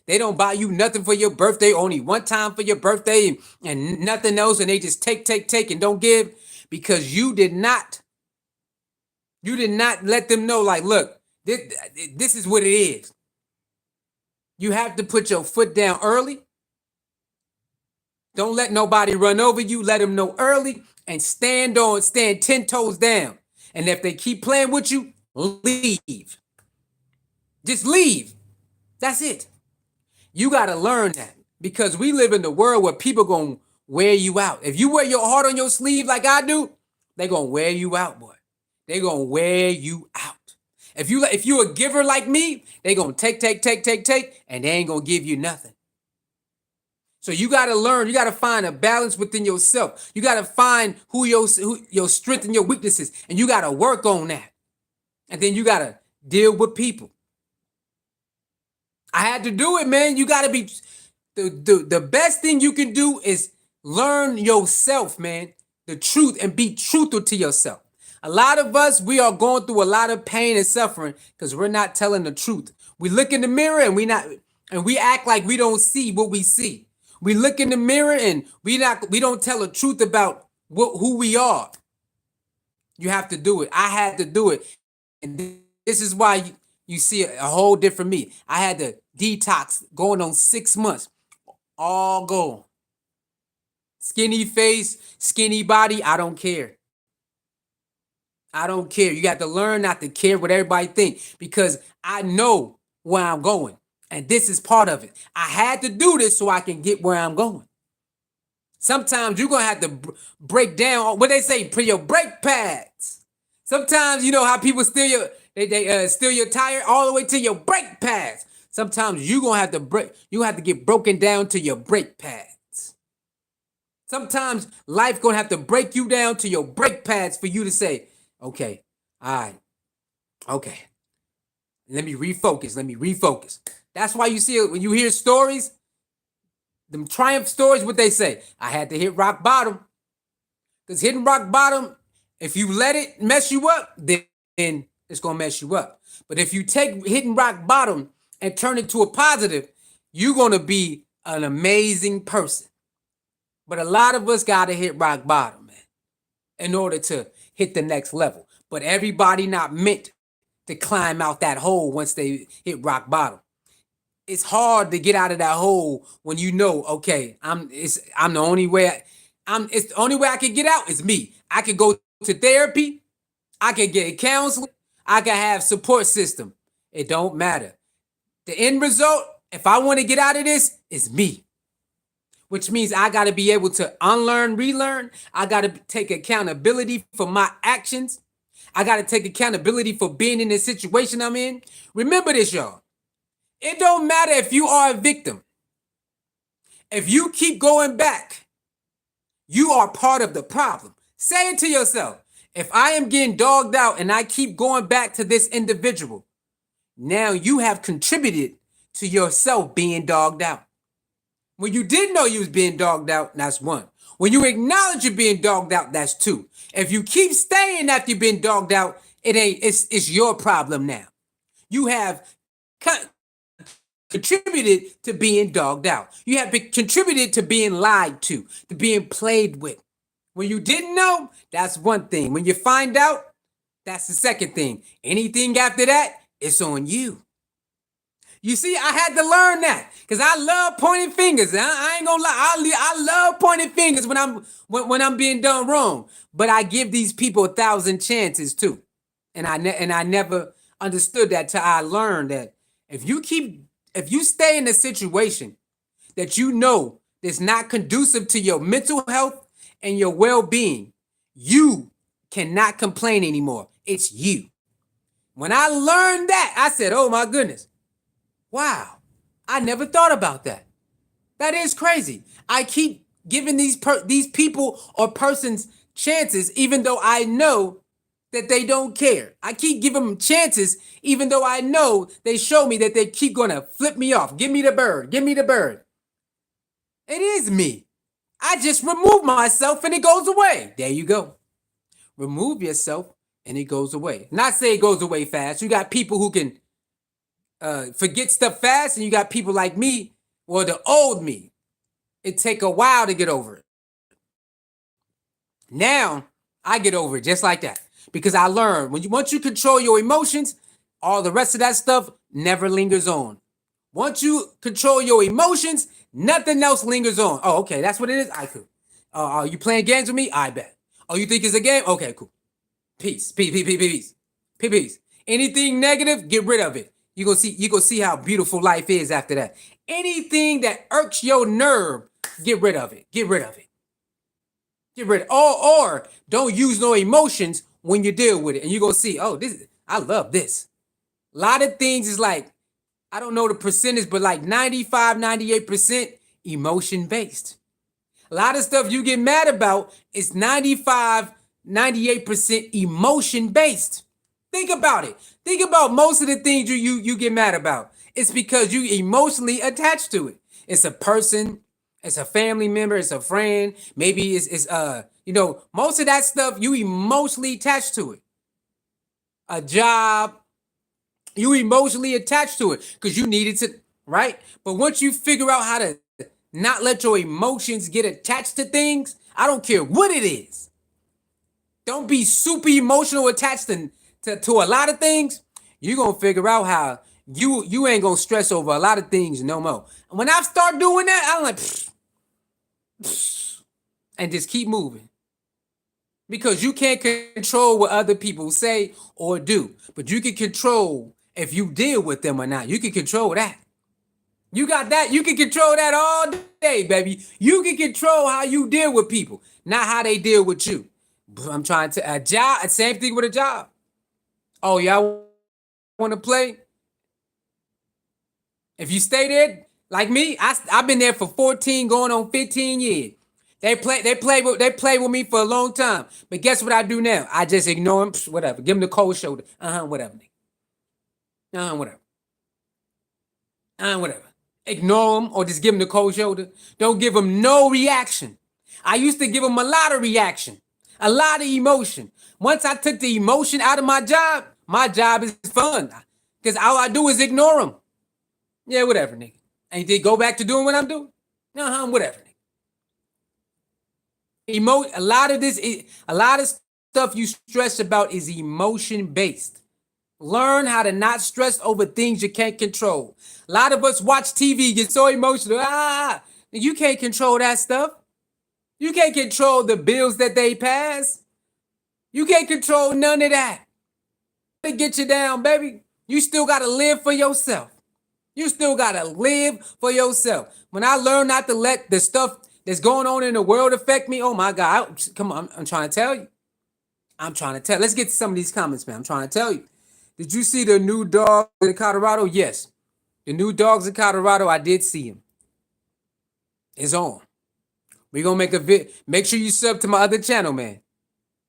they don't buy you nothing for your birthday, only one time for your birthday and nothing else. And they just take and don't give because you did not let them know like, look, this is what it is. You have to put your foot down early. Don't let nobody run over you. Let them know early and stand 10 toes down. And if they keep playing with you, leave. Just leave. That's it. You got to learn that because we live in the world where people going to wear you out. If you wear your heart on your sleeve like I do, they going to wear you out, boy. They going to wear you out. If you a giver like me, they going to take, and they ain't going to give you nothing. So you got to learn. You got to find a balance within yourself. You got to find who your strength and your weaknesses, and you got to work on that. And then you got to deal with people. I had to do it, man. You got to be the best thing you can do is learn yourself, man, the truth and be truthful to yourself. A lot of us, we are going through a lot of pain and suffering because we're not telling the truth. We look in the mirror and we act like we don't see what we see. We look in the mirror and we don't tell the truth about who we are. You have to do it. I had to do it. And this is why you see a whole different me. I had to detox going on 6 months. All gone. Skinny face, skinny body, I don't care. I don't care. You got to learn not to care what everybody think because I know where I'm going. And this is part of it. I had to do this so I can get where I'm going. Sometimes you're going to have to break down what they say, put your brake pads. Sometimes you know how people steal your tire all the way to your brake pads. Sometimes you're going to have to get broken down to your brake pads. Sometimes life going to have to break you down to your brake pads for you to say, okay, all right, okay. Let me refocus. Let me refocus. That's why you see it when you hear stories, them triumph stories, what they say. I had to hit rock bottom. Because hitting rock bottom, if you let it mess you up, then it's going to mess you up. But if you take hitting rock bottom and turn it to a positive, you're going to be an amazing person. But a lot of us got to hit rock bottom, man, in order to hit the next level. But everybody not meant to climb out that hole once they hit rock bottom. It's hard to get out of that hole when you know, okay, I'm the only way it's the only way I can get out is me. I could go to therapy, I could get counseling, I could have support system. It don't matter. The end result, if I want to get out of this, is me. Which means I got to be able to unlearn, relearn. I got to take accountability for my actions. I got to take accountability for being in the situation I'm in. Remember this, y'all. It don't matter if you are a victim. If you keep going back, you are part of the problem. Say it to yourself. If I am getting dogged out and I keep going back to this individual, now you have contributed to yourself being dogged out. When you didn't know you was being dogged out, that's one. When you acknowledge you're being dogged out, that's two. If you keep staying after you've been dogged out, it's your problem now. You have contributed to being dogged out. You have contributed to being lied to being played with. When you didn't know, that's one thing. When you find out, that's the second thing. Anything after that, it's on you. You see, I had to learn that because I love pointing fingers. I ain't gonna lie, I love pointing fingers when I'm being done wrong. But I give these people 1,000 chances too, and I never understood that till I learned that if you stay in a situation that you know that's not conducive to your mental health and your well-being, you cannot complain anymore. It's you. When I learned that, I said, "Oh my goodness. Wow, I never thought about that. That is crazy. I keep giving these people or persons chances even though I know that they don't care. I keep giving them chances even though I know they show me that they keep going to flip me off. Give me the bird. Give me the bird. It is me. I just remove myself and it goes away. There you go. Remove yourself and it goes away. Not say it goes away fast. You got people who can forget stuff fast, and you got people like me, or the old me. It take a while to get over it. Now I get over it just like that because I learned once you control your emotions, all the rest of that stuff never lingers on. Once you control your emotions, nothing else lingers on. Oh, okay, that's what it is. I cool. Are you playing games with me? I bet. Oh, you think it's a game? Okay, cool. Peace. Peace. Anything negative, get rid of it. You gonna see how beautiful life is after that. Anything that irks your nerve, get rid of it. Get rid of it. Or don't use no emotions when you deal with it. And you're gonna see, oh, I love this. A lot of things is like, I don't know the percentage, but like 95, 98% emotion based. A lot of stuff you get mad about is 95, 98% emotion based. Think about it. Think about most of the things you get mad about. It's because you emotionally attached to it. It's a person, it's a family member, it's a friend. Maybe it's most of that stuff you emotionally attached to it. A job, you emotionally attached to it because you needed to, right? But once you figure out how to not let your emotions get attached to things, I don't care what it is. Don't be super emotional attached to a lot of things. You're going to figure out how you ain't going to stress over a lot of things no more. And when I start doing that, I'm like, and just keep moving. Because you can't control what other people say or do. But you can control if you deal with them or not. You can control that. You got that. You can control that all day, baby. You can control how you deal with people, not how they deal with you. I'm trying to, a job, same thing with a job. Oh, y'all want to play? If you stay there, like me, I've been there for 14, going on 15 years. They play with me for a long time. But guess what I do now? I just ignore them. Whatever. Give them the cold shoulder. Whatever. Whatever. Whatever. Ignore them or just give them the cold shoulder. Don't give them no reaction. I used to give them a lot of reaction, a lot of emotion. Once I took the emotion out of my job is fun. Because all I do is ignore them. Yeah, whatever, nigga. And they go back to doing what I'm doing? Whatever, nigga. A lot of stuff you stress about is emotion based. Learn how to not stress over things you can't control. A lot of us watch TV, get so emotional. You can't control that stuff. You can't control the bills that they pass. You can't control none of that. To get you down, baby. You still gotta live for yourself. You still gotta live for yourself. When I learn not to let the stuff that's going on in the world affect me, oh my God, come on, I'm trying to tell you. I'm trying to tell. Let's get to some of these comments, man. I'm trying to tell you. Did you see the new dog in Colorado? Yes. The new dogs in Colorado, I did see him. It's on. We're going to make a vid. Make sure you sub to my other channel, man.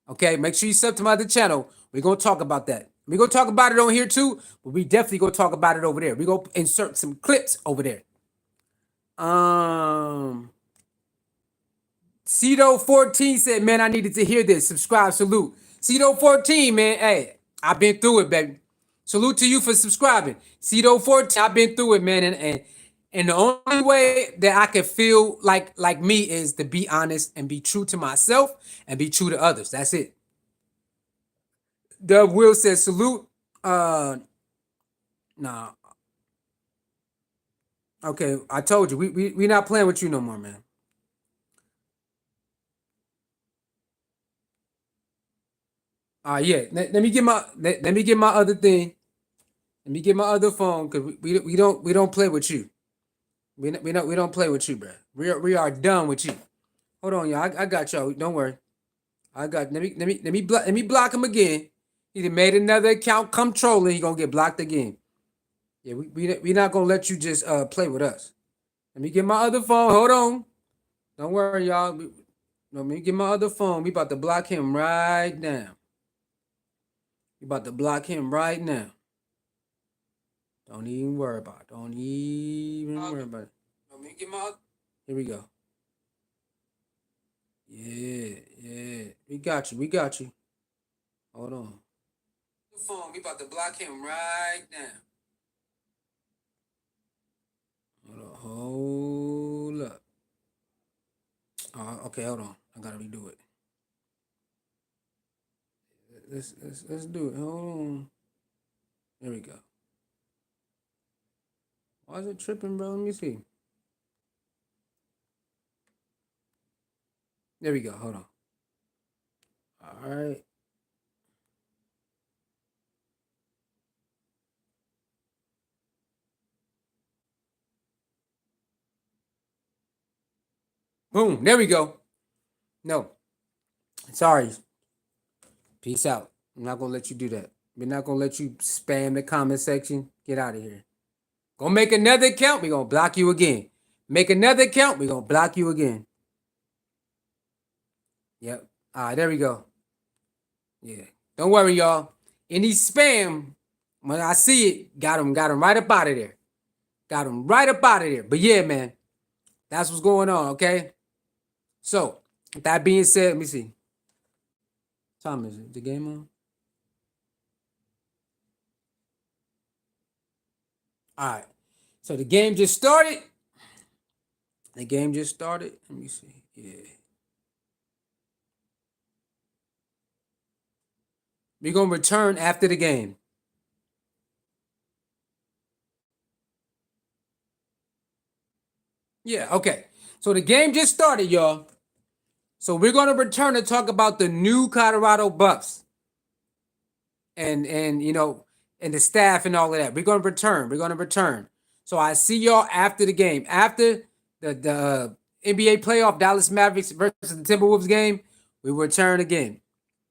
Okay? Make sure you sub to my other channel. We're going to talk about that. We're going to talk about it on here too, but we definitely going to talk about it over there. We're going to insert some clips over there. Cedo14 said, man, I needed to hear this. Subscribe, salute. Cedo14, man, hey, I've been through it, baby. Salute to you for subscribing. Cedo14, I've been through it, man. And the only way that I can feel like me is to be honest and be true to myself and be true to others. That's it. Dub Will says, salute. Nah. Okay, I told you. We not playing with you no more, man. Yeah. Let me get my other thing. Let me get my other phone because we don't play with you. We don't play with you, bro. We are done with you. Hold on, y'all. I got y'all. Don't worry. Let me block him again. He done made another account. Come trolling. He gonna get blocked again. Yeah, we not gonna let you just play with us. Let me get my other phone. Hold on. Don't worry, y'all. Let me get my other phone. We about to block him right now. We about to block him right now. Don't even worry about it. Don't even worry about it. Let me get my. Here we go. Yeah. We got you. Hold on. The phone. We about to block him right now. Hold up. Okay, hold on. I gotta redo it. Let's do it. Hold on. There we go. Why is it tripping, bro? Let me see. There we go. Hold on. All right. Boom. There we go. No. Sorry. Peace out. I'm not gonna let you do that. We're not gonna let you spam the comment section. Get out of here. Gonna make another account. We're gonna block you again. Make another account. We're gonna block you again. Yep. All right, there we go. Yeah. Don't worry, y'all. Any spam, when I see it, got him right up out of there. Got him right up out of there. But yeah, man, that's what's going on, okay? So, with that being said, let me see. What time is it? The game on? All right. So the game just started. Let me see. Yeah. We're going to return after the game. Yeah, okay. So the game just started, y'all. So we're going to return to talk about the new Colorado Buffs. And and the staff and all of that. We're going to return. So I see y'all after the game. After the NBA playoff, Dallas Mavericks versus the Timberwolves game, we return again.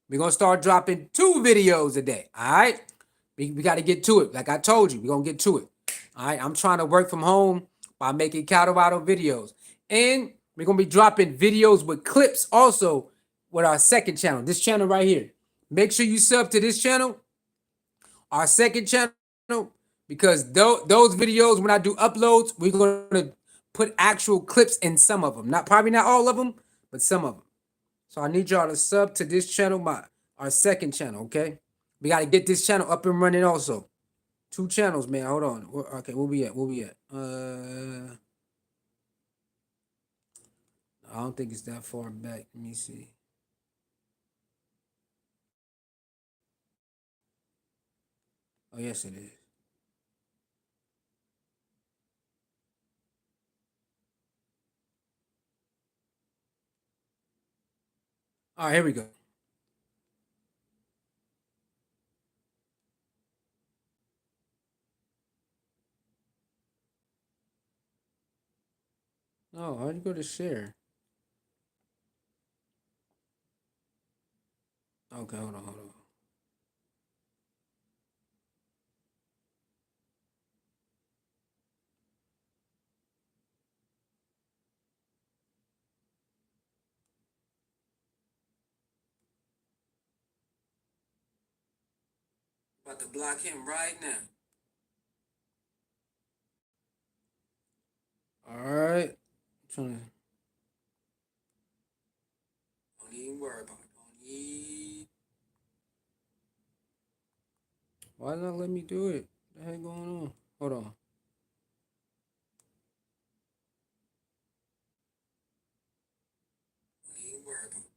We're going to start dropping 2 videos a day. All right? We got to get to it. Like I told you, we're going to get to it. All right? I'm trying to work from home by making Colorado videos. And we're going to be dropping videos with clips also with our second channel. This channel right here. Make sure you sub to this channel. Our second channel, because those videos, when I do uploads, we're gonna put actual clips in some of them. Probably not all of them, but some of them. So I need y'all to sub to this channel, our second channel. Okay, we got to get this channel up and running. Also, 2 channels, man. Hold on. Okay, where we at? Where we at? I don't think it's that far back. Let me see. Oh, yes, it is. All right, here we go. Oh, how'd you go to share? Okay, hold on, hold on. About to block him right now. All right. Trying to. Don't even worry about it. Don't even. Why not let me do it? What the heck going on? Hold on. Don't even worry about it.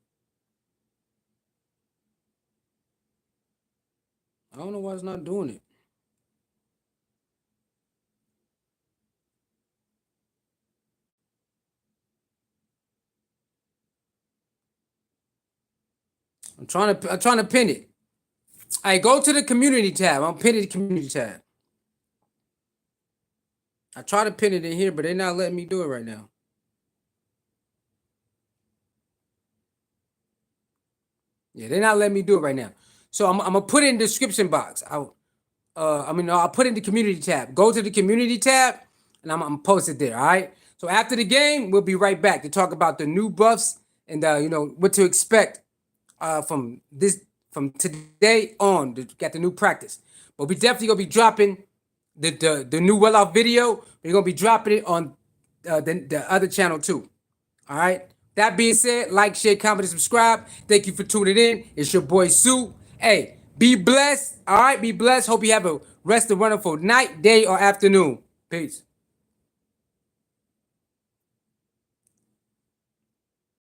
I don't know why it's not doing it. I'm trying to pin it. I go to the community tab. I'm pinning the community tab. I try to pin it in here, but they're not letting me do it right now. Yeah, they're not letting me do it right now. So I'm gonna put it in the description box. I'll put it in the community tab. Go to the community tab, and I'm gonna post it there. All right. So after the game, we'll be right back to talk about the new buffs and what to expect from today on. Got the new practice, but we definitely gonna be dropping the new well off video. We're gonna be dropping it on the other channel too. All right. That being said, like, share, comment, and subscribe. Thank you for tuning in. It's your boy Sue. Hey, be blessed. All right, be blessed. Hope you have a rest of wonderful night, day, or afternoon. Peace.